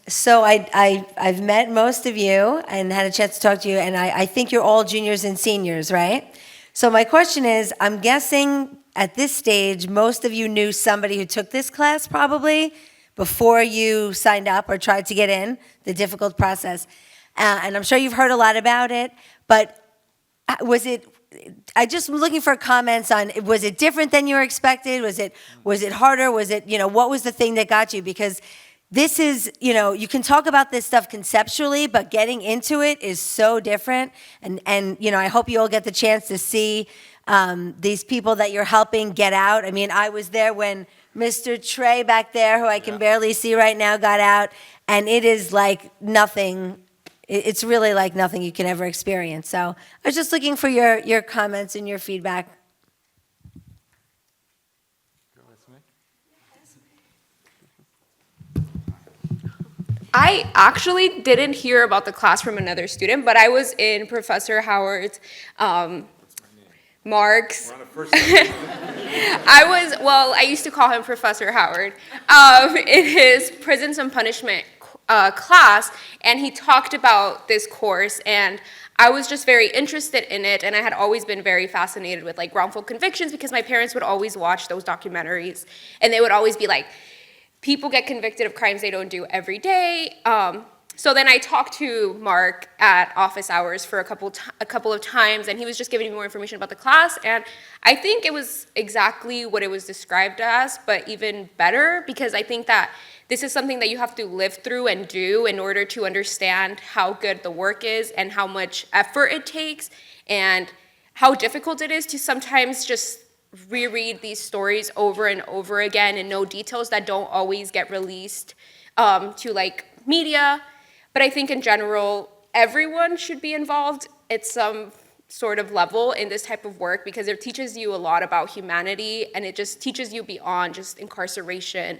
So I've met most of you and had a chance to talk to you, and I think you're all juniors and seniors, right? So my question is, I'm guessing at this stage, most of you knew somebody who took this class probably before you signed up or tried to get in, the difficult process. And I'm sure you've heard a lot about it, but I just was looking for comments on, was it different than you were expected? Was it harder? Was it, what was the thing that got you? Because this is, you can talk about this stuff conceptually, but getting into it is so different. And I hope you all get the chance to see these people that you're helping get out. I mean, I was there when Mr. Trey back there, who I can barely see right now, got out, and it is like nothing. It's really like nothing you can ever experience. So I was just looking for your comments and your feedback. I actually didn't hear about the class from another student, but I was in Professor Howard's, Mark's. I used to call him Professor Howard, in his Prisons and Punishment class, and he talked about this course, and I was just very interested in it, and I had always been very fascinated with like wrongful convictions because my parents would always watch those documentaries, and they would always be like, people get convicted of crimes they don't do every day. So then I talked to Mark at office hours for a couple of times, and he was just giving me more information about the class, and I think it was exactly what it was described as, but even better, because I think that this is something that you have to live through and do in order to understand how good the work is and how much effort it takes and how difficult it is to sometimes just reread these stories over and over again and know details that don't always get released to like media. But I think in general, everyone should be involved at some sort of level in this type of work because it teaches you a lot about humanity and it just teaches you beyond just incarceration.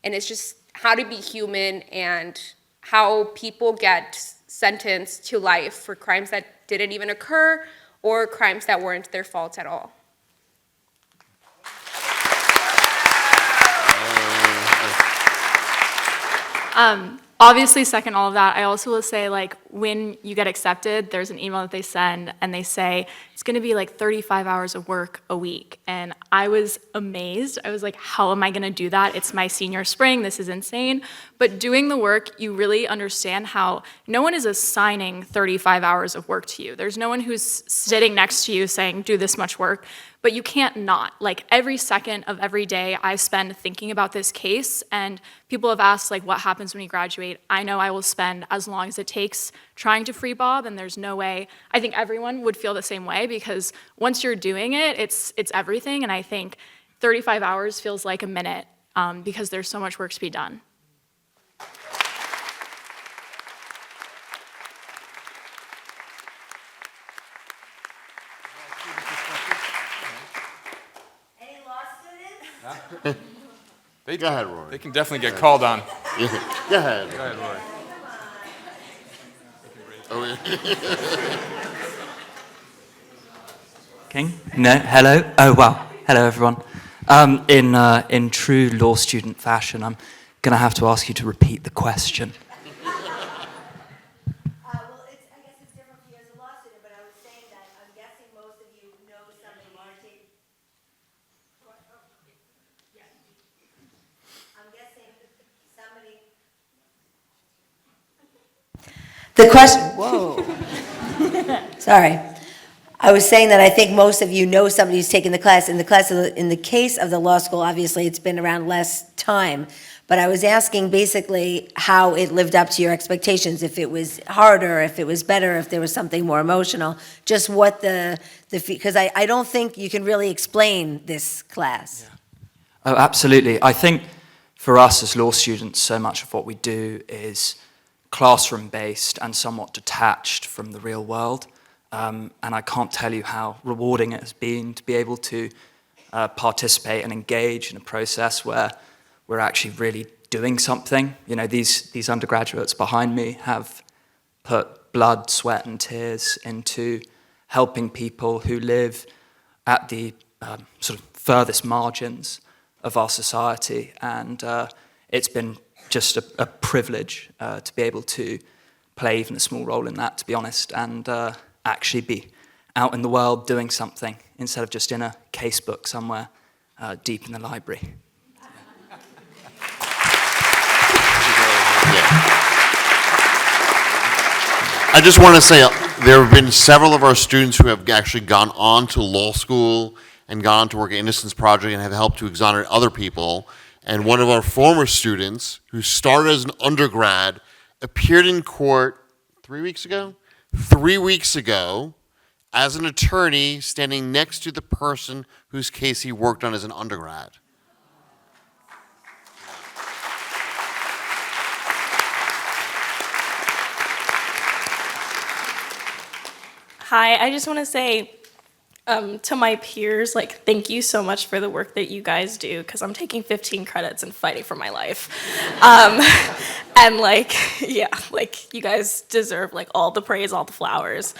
And it's just how to be human and how people get sentenced to life for crimes that didn't even occur or crimes that weren't their fault at all. Obviously, second all of that, I also will say, like, when you get accepted, there's an email that they send, and they say, it's going to be like 35 hours of work a week. And I was amazed. I was like, how am I going to do that? It's my senior spring. This is insane. But doing the work, you really understand how no one is assigning 35 hours of work to you. There's no one who's sitting next to you saying, do this much work. But you can't not. Like, every second of every day I spend thinking about this case, and people have asked, like, what happens when you graduate? I know I will spend as long as it takes trying to free Bob, and there's no way, I think everyone would feel the same way, because once you're doing it, it's everything, and I think 35 hours feels like a minute, because there's so much work to be done. Go ahead, Rory. They can definitely get called on. Go ahead. Go ahead, Rory. Oh, yeah. King? No, hello? Oh, wow. Hello, everyone. In true law student fashion, I'm going to have to ask you to repeat the question. The question, whoa. Sorry. I was saying that I think most of you know somebody who's taken the class. In the case of the law school, obviously it's been around less time. But I was asking basically how it lived up to your expectations, if it was harder, if it was better, if there was something more emotional, just what because I don't think you can really explain this class. Yeah. Oh, absolutely. I think for us as law students, so much of what we do is classroom-based and somewhat detached from the real world. And I can't tell you how rewarding it has been to be able to participate and engage in a process where we're actually really doing something. You know, these undergraduates behind me have put blood, sweat, and tears into helping people who live at the sort of furthest margins of our society. And it's been just a privilege to be able to play even a small role in that, to be honest, and actually be out in the world doing something instead of just in a case book somewhere deep in the library. I just want to say there have been several of our students who have actually gone on to law school and gone on to work at Innocence Project and have helped to exonerate other people. And one of our former students who started as an undergrad appeared in court 3 weeks ago? 3 weeks ago as an attorney standing next to the person whose case he worked on as an undergrad. Hi, I just want to say to my peers, like, thank you so much for the work that you guys do, because I'm taking 15 credits and fighting for my life. And like, yeah, like, you guys deserve like all the praise, all the flowers.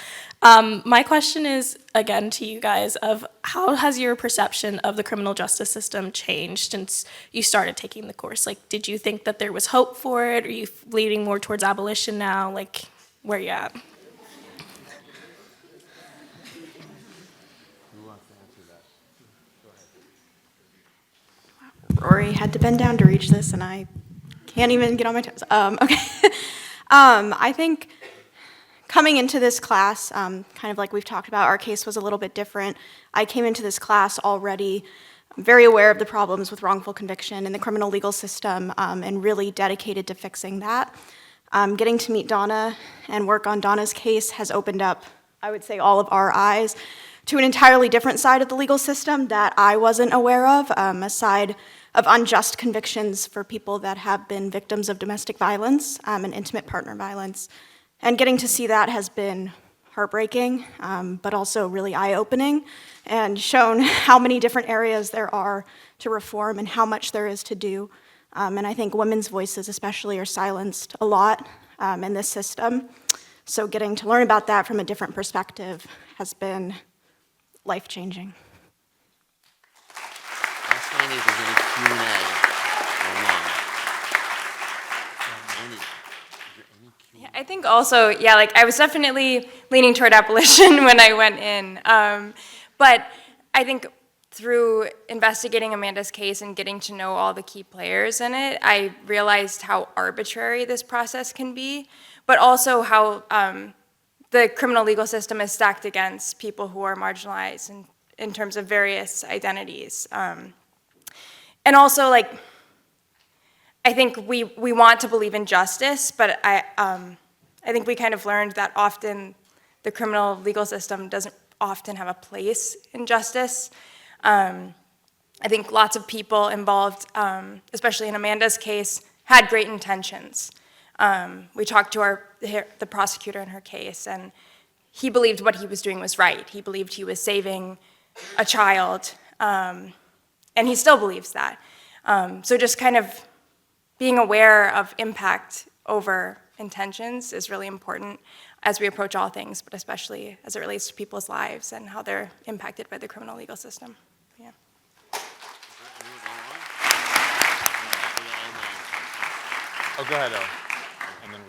My question is, again, to you guys, of how has your perception of the criminal justice system changed since you started taking the course? Like, did you think that there was hope for it? Are you leaning more towards abolition now? Like, where are you at? Rory had to bend down to reach this, and I can't even get on my toes. Okay. I think coming into this class, kind of like we've talked about, our case was a little bit different. I came into this class already very aware of the problems with wrongful conviction in the criminal legal system, and really dedicated to fixing that. Getting to meet Donna and work on Donna's case has opened up, I would say, all of our eyes to an entirely different side of the legal system that I wasn't aware of, a side of unjust convictions for people that have been victims of domestic violence and intimate partner violence. And getting to see that has been heartbreaking, but also really eye-opening, and shown how many different areas there are to reform and how much there is to do. And I think women's voices especially are silenced a lot in this system. So getting to learn about that from a different perspective has been life-changing. Yeah, I think also, yeah, like I was definitely leaning toward abolition when I went in. But I think through investigating Amanda's case and getting to know all the key players in it, I realized how arbitrary this process can be, but also how the criminal legal system is stacked against people who are marginalized in terms of various identities. And also, like, I think we want to believe in justice, but I think we kind of learned that often the criminal legal system doesn't often have a place in justice. I think lots of people involved, especially in Amanda's case, had great intentions. We talked to the prosecutor in her case, and he believed what he was doing was right. He believed he was saving a child, and he still believes that. So just kind of being aware of impact over intentions is really important as we approach all things, but especially as it relates to people's lives and how they're impacted by the criminal legal system. Yeah. Oh, go ahead, Elle. And then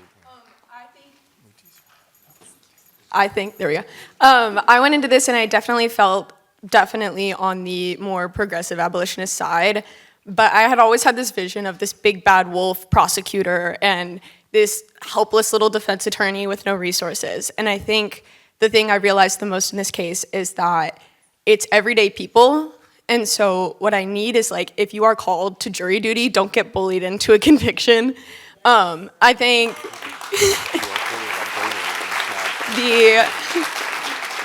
there we go. I went into this and I definitely felt on the more progressive abolitionist side, but I had always had this vision of this big bad wolf prosecutor and this helpless little defense attorney with no resources. And I think the thing I realized the most in this case is that it's everyday people. And so what I need is, like, if you are called to jury duty, don't get bullied into a conviction. I think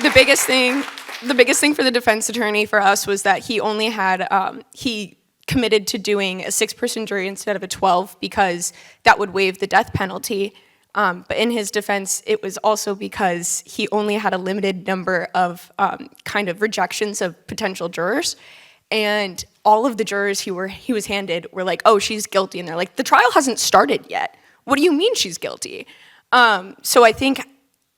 the biggest thing for the defense attorney for us was that he only had, he committed to doing a 6-person jury instead of a 12 because that would waive the death penalty. But in his defense, it was also because he only had a limited number of kind of rejections of potential jurors. And all of the jurors he was handed were like, oh, she's guilty. And they're like, the trial hasn't started yet. What do you mean she's guilty? So I think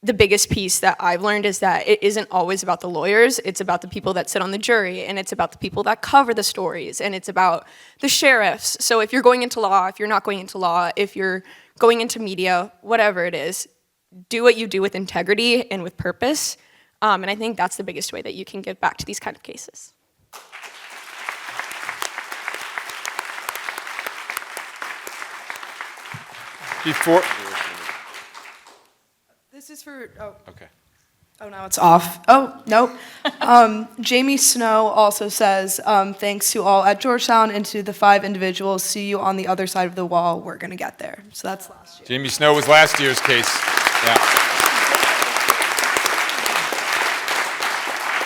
the biggest piece that I've learned is that it isn't always about the lawyers. It's about the people that sit on the jury, and it's about the people that cover the stories, and it's about the sheriffs. So if you're going into law, if you're not going into law, if you're going into media, whatever it is, do what you do with integrity and with purpose. And I think that's the biggest way that you can give back to these kind of cases. Before. This is for, Okay. Oh, now it's off. Oh, nope. Jamie Snow also says, thanks to all at Georgetown and to the 5 individuals. See you on the other side of the wall. We're going to get there. So that's last year. Jamie Snow was last year's case.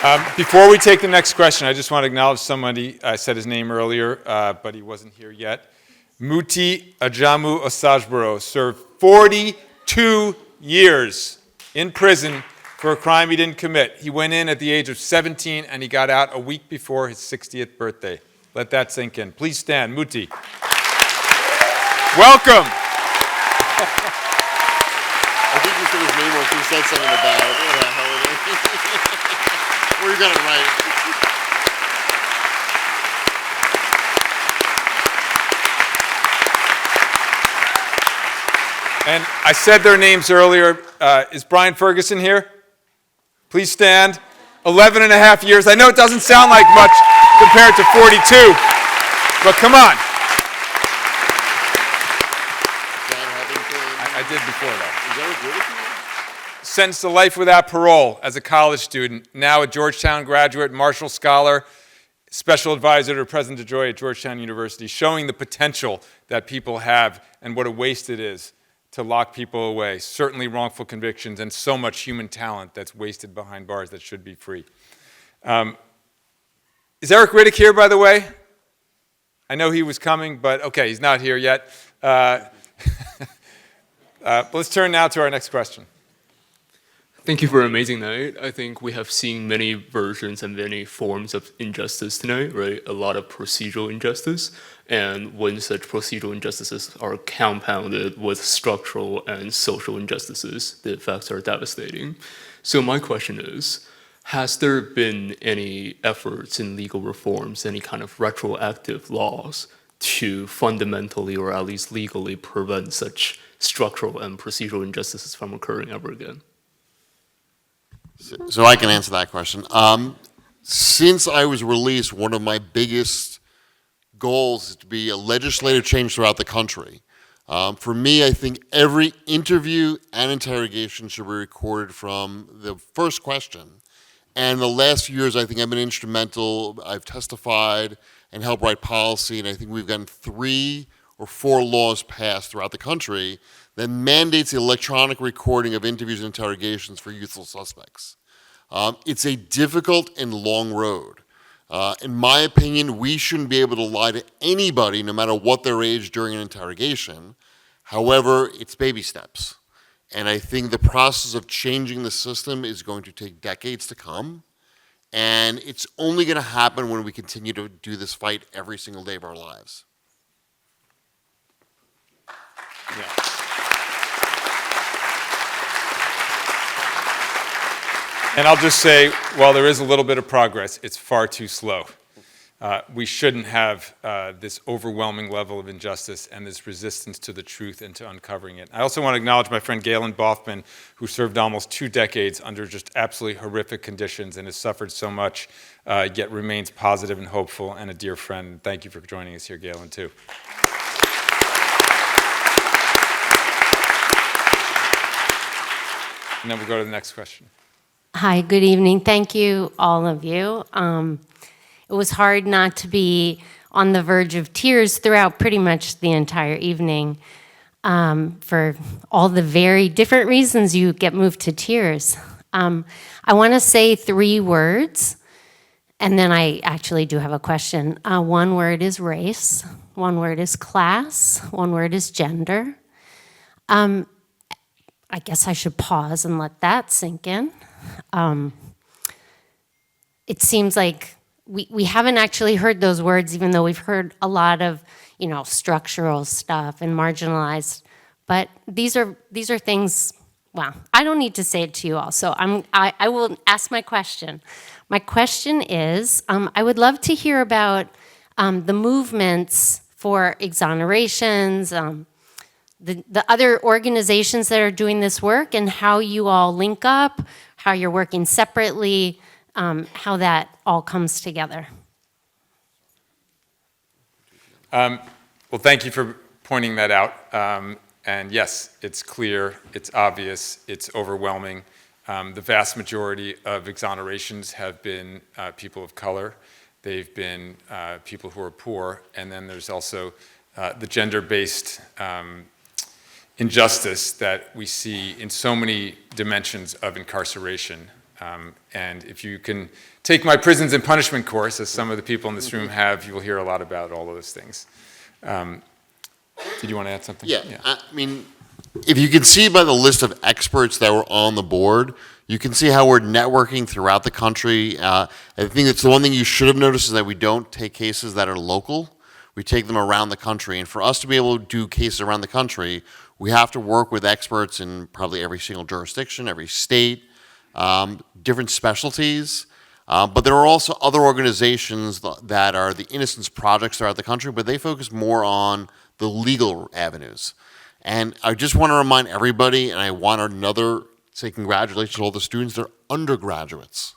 Yeah. Before we take the next question, I just want to acknowledge somebody. I said his name earlier, but he wasn't here yet. Muti Ajamu Osagboro served 42 years in prison for a crime he didn't commit. He went in at the age of 17 and he got out a week before his 60th birthday. Let that sink in. Please stand. Muti. Welcome. I think you said his name once. You said something about it. What the hell is it? Or you got it right. And I said their names earlier. Is Brian Ferguson here? Please stand. 11 and a half years. I know it doesn't sound like much compared to 42, but come on. I did before that. Sentenced to life without parole as a college student, now a Georgetown graduate, Marshall Scholar, special advisor to President DeJoy at Georgetown University, showing the potential that people have and what a waste it is to lock people away. Certainly wrongful convictions and so much human talent that's wasted behind bars that should be free. Is Eric Riddick here, by the way? I know he was coming, but okay, he's not here yet. Let's turn now to our next question. Thank you for an amazing night. I think we have seen many versions and many forms of injustice tonight, right? A lot of procedural injustice. And when such procedural injustices are compounded with structural and social injustices, the effects are devastating. So my question is, has there been any efforts in legal reforms, any kind of retroactive laws to fundamentally or at least legally prevent such structural and procedural injustices from occurring ever again? So I can answer that question. Since I was released, one of my biggest goals is to be a legislative change throughout the country. For me, I think every interview and interrogation should be recorded from the first question. And the last few years, I think I've been instrumental. I've testified and helped write policy, and I think we've gotten 3 or 4 laws passed throughout the country that mandates the electronic recording of interviews and interrogations for youthful suspects. It's a difficult and long road. In my opinion, we shouldn't be able to lie to anybody, no matter what their age, during an interrogation. However, it's baby steps. And I think the process of changing the system is going to take decades to come. And it's only going to happen when we continue to do this fight every single day of our lives. Yeah. And I'll just say, while there is a little bit of progress, it's far too slow. We shouldn't have this overwhelming level of injustice and this resistance to the truth and to uncovering it. I also want to acknowledge my friend Galen Boffman, who served almost 2 decades under just absolutely horrific conditions and has suffered so much, yet remains positive and hopeful, and a dear friend. Thank you for joining us here, Galen, too. And then we'll go to the next question. Hi, good evening. Thank you, all of you. It was hard not to be on the verge of tears throughout pretty much the entire evening for all the very different reasons you get moved to tears. I want to say 3 words, and then I actually do have a question. 1 word is race, 1 word is class, 1 word is gender. I guess I should pause and let that sink in. It seems like we haven't actually heard those words, even though we've heard a lot of, structural stuff and marginalized. But these are things. Well, I don't need to say it to you all, so I will ask my question. My question is, I would love to hear about the movements for exonerations, the other organizations that are doing this work, and how you all link up, how you're working separately, how that all comes together. Well, thank you for pointing that out. And yes, it's clear, it's obvious, it's overwhelming. The vast majority of exonerations have been people of color. They've been people who are poor. And then there's also the gender-based injustice that we see in so many dimensions of incarceration. And if you can take my prisons and punishment course, as some of the people in this room have, you will hear a lot about all of those things. Did you want to add something? Yeah. I mean, if you can see by the list of experts that were on the board, you can see how we're networking throughout the country. I think that's the one thing you should have noticed is that we don't take cases that are local. We take them around the country. And for us to be able to do cases around the country, we have to work with experts in probably every single jurisdiction, every state, different specialties. But there are also other organizations that are the Innocence Projects throughout the country, but they focus more on the legal avenues. And I just want to remind everybody, and I want to say congratulations to all the students, they're undergraduates.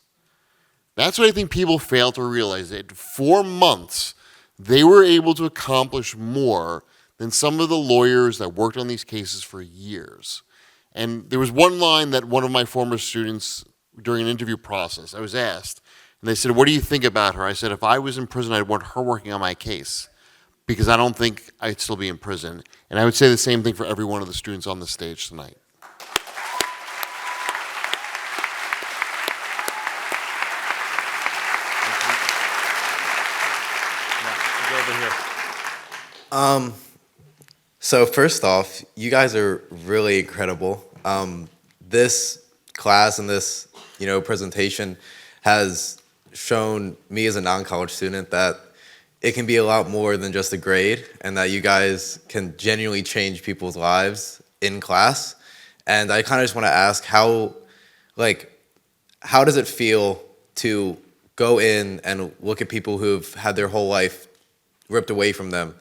That's what I think people fail to realize. That in 4 months, they were able to accomplish more than some of the lawyers that worked on these cases for years. And there was one line that one of my former students, during an interview process, I was asked, and they said, "What do you think about her?" I said, "If I was in prison, I'd want her working on my case, because I don't think I'd still be in prison." And I would say the same thing for every one of the students on the stage tonight. So first off, you guys are really incredible. This class and this, presentation has shown me as a non-college student that it can be a lot more than just a grade, and that you guys can genuinely change people's lives in class. And I kind of just want to ask how does it feel to go in and look at people who've had their whole life ripped away from them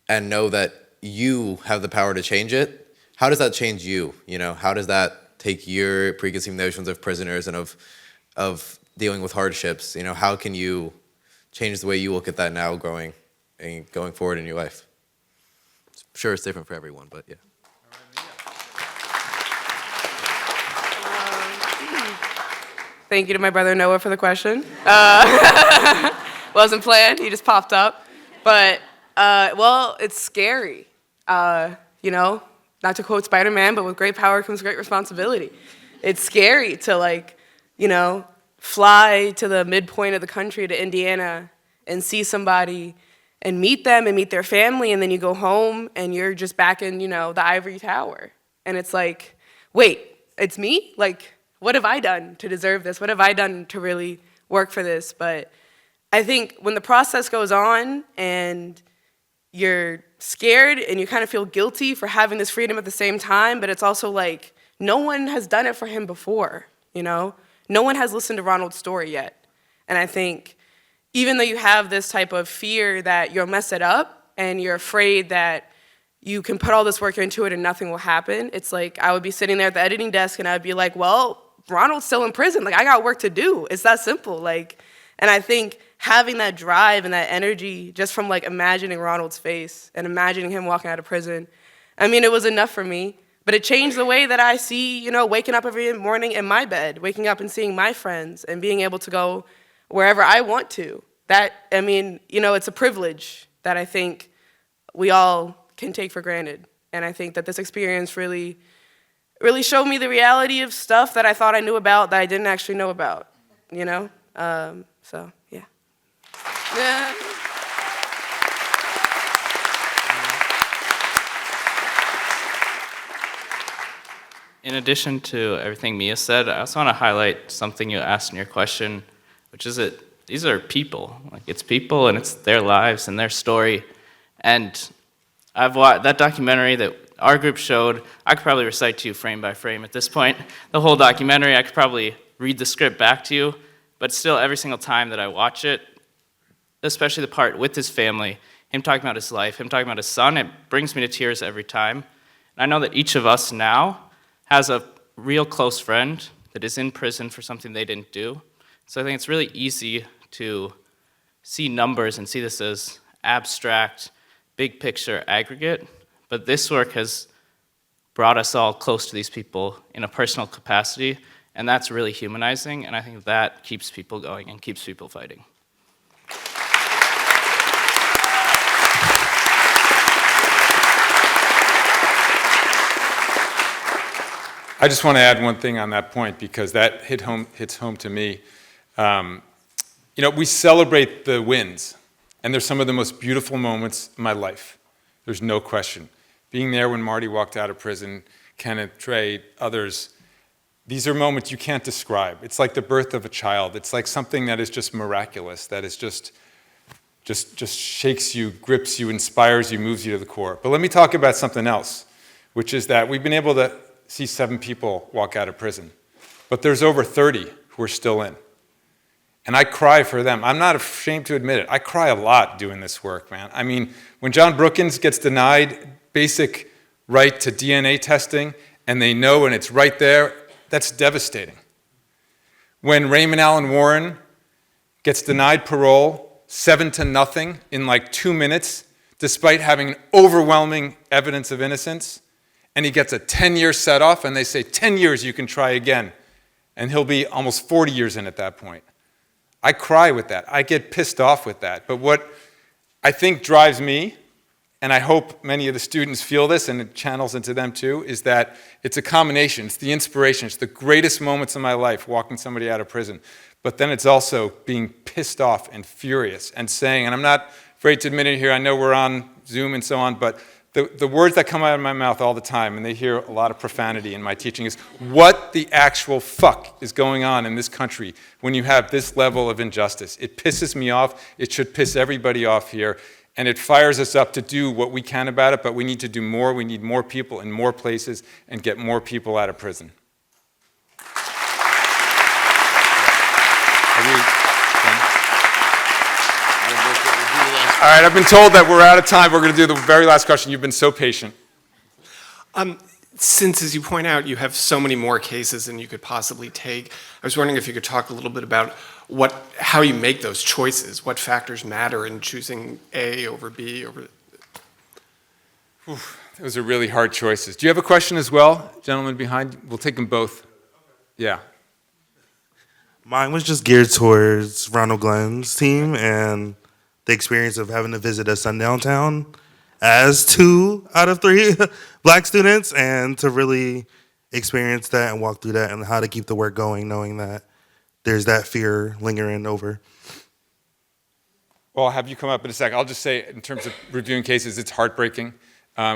and know that you have the power to change it? How does that change you? How does that take your preconceived notions of prisoners and of dealing with hardships? How can you change the way you look at that now going forward in your life? I'm sure it's different for everyone, but yeah. Thank you to my brother Noah for the question. Wasn't planned, he just popped up. But, it's scary. Not to quote Spider-Man, but with great power comes great responsibility. It's scary to fly to the midpoint of the country to Indiana and see somebody and meet them and meet their family, and then you go home and you're just back in, the ivory tower. And it's like, wait, it's me? What have I done to deserve this? What have I done to really work for this? But I think when the process goes on and you're scared and you kind of feel guilty for having this freedom at the same time, but it's also like no one has done it for him before, No one has listened to Ronald's story yet. And I think even though you have this type of fear that you'll mess it up and you're afraid that you can put all this work into it and nothing will happen, it's like I would be sitting there at the editing desk and I'd be like, well, Ronald's still in prison. I got work to do. It's that simple. And I think having that drive and that energy just from imagining Ronald's face and imagining him walking out of prison, it was enough for me. But it changed the way that I see, waking up every morning in my bed, waking up and seeing my friends and being able to go wherever I want to. It's a privilege that I think we all can take for granted. And I think that this experience really showed me the reality of stuff that I thought I knew about that I didn't actually know about, So, yeah. Yeah. in addition to everything Mia said, I also want to highlight something you asked in your question, which is that these are people. Like, it's people and it's their lives and their story. And I've watched that documentary that our group showed. I could probably recite to you frame by frame at this point. The whole documentary, I could probably read the script back to you, but still every single time that I watch it, especially the part with his family, him talking about his life, him talking about his son, it brings me to tears every time. And I know that each of us now has a real close friend that is in prison for something they didn't do. So I think it's really easy to see numbers and see this as abstract, big picture, aggregate, but this work has brought us all close to these people in a personal capacity, and that's really humanizing, and I think that keeps people going and keeps people fighting. I just want to add one thing on that point because that hits home to me. We celebrate the wins, and they're some of the most beautiful moments in my life. There's no question. Being there when Marty walked out of prison, Kenneth, Trey, others, these are moments you can't describe. It's like the birth of a child. It's like something that is just miraculous, that is just shakes you, grips you, inspires you, moves you to the core. But let me talk about something else, which is that we've been able to see 7 people walk out of prison, but there's over 30 who are still in. And I cry for them. I'm not ashamed to admit it. I cry a lot doing this work, man. I mean, when John Brookins gets denied basic right to DNA testing, and they know and it's right there, that's devastating. When Raymond Allen Warren gets denied parole, 7-0 in like 2 minutes, despite having overwhelming evidence of innocence, and he gets a 10-year set-off, and they say, 10 years you can try again. And he'll be almost 40 years in at that point. I cry with that. I get pissed off with that. But what I think drives me, and I hope many of the students feel this, and it channels into them too, is that it's a combination. It's the inspiration. It's the greatest moments of my life, walking somebody out of prison. But then it's also being pissed off and furious and saying, and I'm not afraid to admit it here, I know we're on Zoom and so on, but the words that come out of my mouth all the time, and they hear a lot of profanity in my teaching, is what the actual fuck is going on in this country when you have this level of injustice. It pisses me off. It should piss everybody off here. And it fires us up to do what we can about it, but we need to do more. We need more people in more places and get more people out of prison. All right, I've been told that we're out of time. We're going to do the very last question. You've been so patient. Since, as you point out, you have so many more cases than you could possibly take, I was wondering if you could talk a little bit about how you make those choices, what factors matter in choosing A over B over... Those are really hard choices. Do you have a question as well, gentleman behind? We'll take them both. Yeah. Mine was just geared towards Ronald Glenn's team and the experience of having to visit a sundown town as 2 out of 3 black students, and to really experience that and walk through that and how to keep the work going, knowing that there's that fear lingering over. Well, I'll have you come up in a sec. I'll just say, in terms of reviewing cases, it's heartbreaking.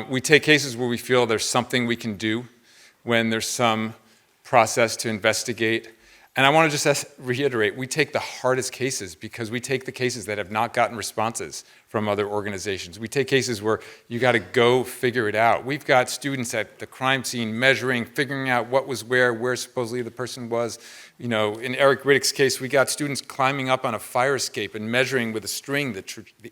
We take cases where we feel there's something we can do, when there's some process to investigate. And I want to just reiterate, we take the hardest cases because we take the cases that have not gotten responses from other organizations. We take cases where you got to go figure it out. We've got students at the crime scene measuring, figuring out what was where supposedly the person was. You know, in Eric Riddick's case, we got students climbing up on a fire escape and measuring with a string the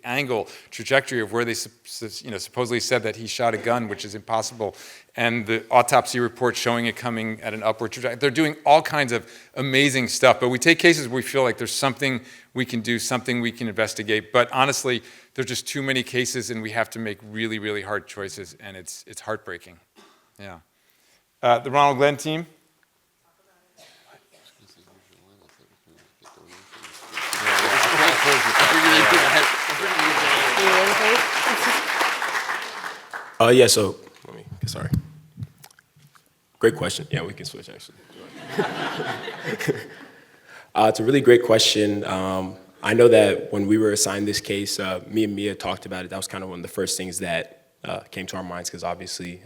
angle, trajectory of where they supposedly said that he shot a gun, which is impossible, and the autopsy report showing it coming at an upward trajectory. They're doing all kinds of amazing stuff, but we take cases where we feel like there's something we can do, something we can investigate, but honestly, there's just too many cases and we have to make really, really hard choices, and it's heartbreaking. Yeah. The Ronald Glenn team. So sorry. Great question. Yeah, we can switch actually. It's a really great question. I know that when we were assigned this case, me and Mia talked about it. That was kind of one of the first things that came to our minds, because obviously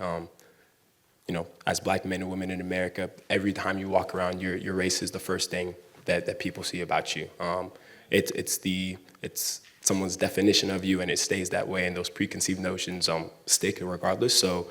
as black men and women in America, every time you walk around, your race is the first thing that people see about you. It's someone's definition of you, and it stays that way, and those preconceived notions stick regardless. So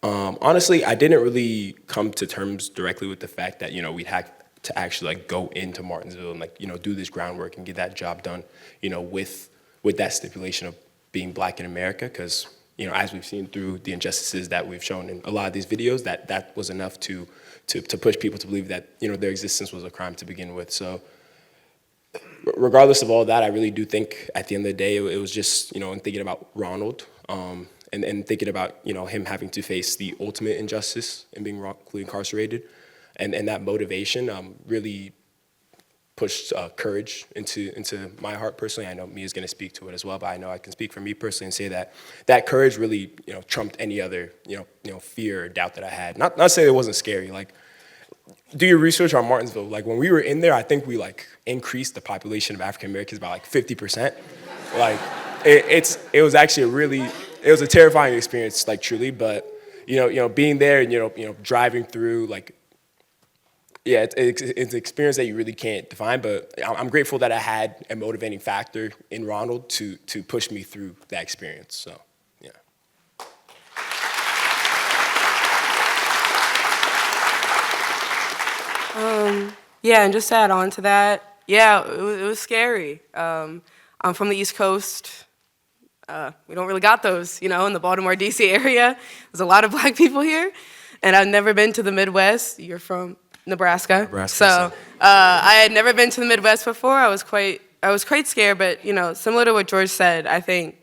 honestly, I didn't really come to terms directly with the fact that we'd have to actually go into Martinsville and do this groundwork and get that job done, with that stipulation of being black in America, because as we've seen through the injustices that we've shown in a lot of these videos, that was enough to push people to believe that their existence was a crime to begin with. So regardless of all that, I really do think at the end of the day, it was just in thinking about Ronald, and thinking about him having to face the ultimate injustice and being wrongfully incarcerated, and that motivation really pushed courage into my heart personally. I know Mia's going to speak to it as well, but I know I can speak for me personally and say that courage really trumped any other fear or doubt that I had. Not saying it wasn't scary. Do your research on Martinsville. When we were in there, I think we increased the population of African Americans by 50%. It was actually it was a terrifying experience, truly. But being there and driving through yeah, it's an experience that you really can't define, but I'm grateful that I had a motivating factor in Ronald to push me through that experience, so, yeah. Yeah, and just to add on to that, yeah, it was scary. I'm from the East Coast. We don't really got those, in the Baltimore, D.C. area. There's a lot of black people here, and I've never been to the Midwest. You're from Nebraska. So I had never been to the Midwest before. I was quite scared, but similar to what George said, I think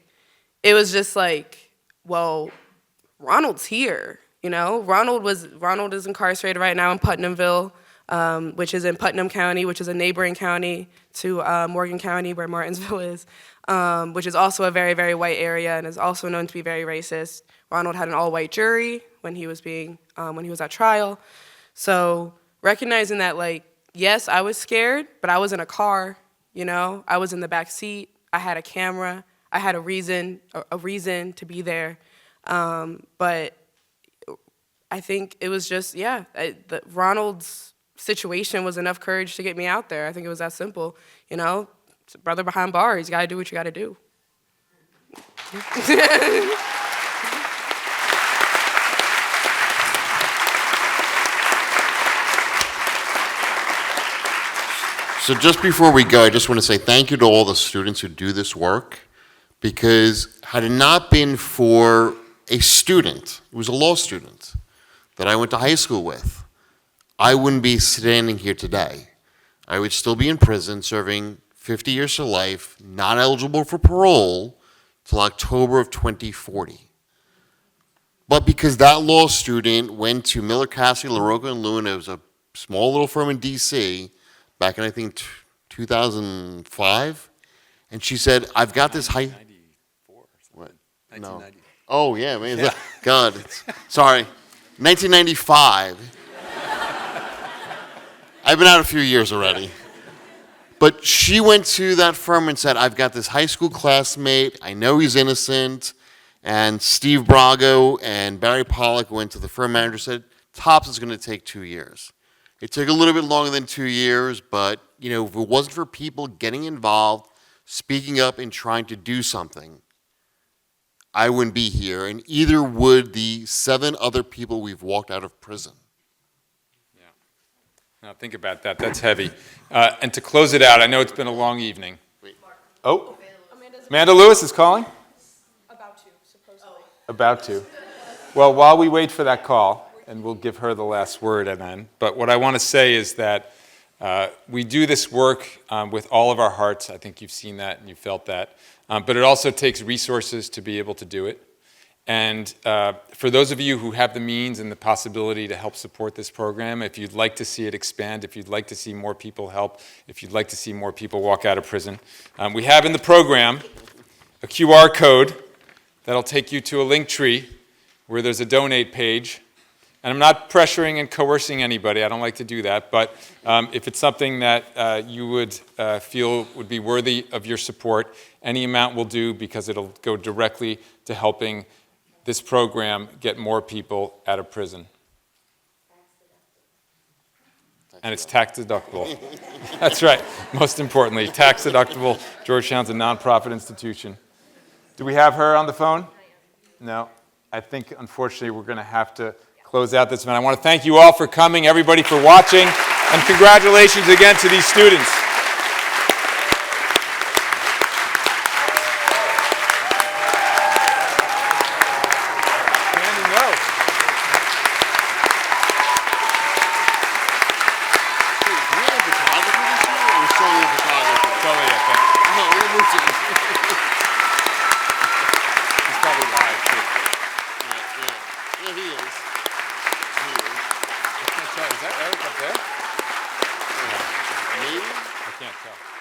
it was just well, Ronald's here. Ronald is incarcerated right now in Putnamville, which is in Putnam County, which is a neighboring county to Morgan County, where Martinsville is, which is also a very, very white area and is also known to be very racist. Ronald had an all-white jury when he was at trial. So recognizing that, yes, I was scared, but I was in a car, I was in the back seat, I had a camera, I had a reason to be there. But I think it was just, Ronald's situation was enough courage to get me out there. I think it was that simple, It's a brother behind bars, you gotta do what you gotta do. So just before we go, I just want to say thank you to all the students who do this work, because had it not been for a student, who was a law student, that I went to high school with, I wouldn't be standing here today. I would still be in prison serving 50 years to life, not eligible for parole, till October of 2040. But because that law student went to Miller, Cassidy, LaRocca, and Luna, it was a small little firm in D.C., back in, I think, 2005, and she said, I've got this high... 1994. What? 1990. No. Oh, yeah, man. Yeah. God, sorry. 1995. I've been out a few years already. But she went to that firm and said, I've got this high school classmate, I know he's innocent, and Steve Brago and Barry Pollock went to the firm manager and said, tops is going to take 2 years. It took a little bit longer than 2 years, but if it wasn't for people getting involved, speaking up, and trying to do something, I wouldn't be here, and either would the 7 other people we've walked out of prison. Yeah. Now think about that. That's heavy. And to close it out, I know it's been a long evening. Oh, Amanda Lewis is calling? About to, supposedly. About to. Well, while we wait for that call, and we'll give her the last word and then. But what I want to say is that we do this work with all of our hearts. I think you've seen that and you felt that. But it also takes resources to be able to do it. And for those of you who have the means and the possibility to help support this program, if you'd like to see it expand, if you'd like to see more people help, if you'd like to see more people walk out of prison, we have in the program a QR code that'll take you to a link tree where there's a donate page. And I'm not pressuring and coercing anybody. I don't like to do that. But if it's something that you would feel would be worthy of your support, any amount will do, because it'll go directly to helping this program get more people out of prison. And it's tax deductible. That's right. Most importantly, tax deductible. Georgetown's a nonprofit institution. Do we have her on the phone? No. I think, unfortunately, we're going to have to close out this event. I want to thank you all for coming, everybody for watching, and congratulations again to these students. Is that Eric up there? Maybe? I can't tell.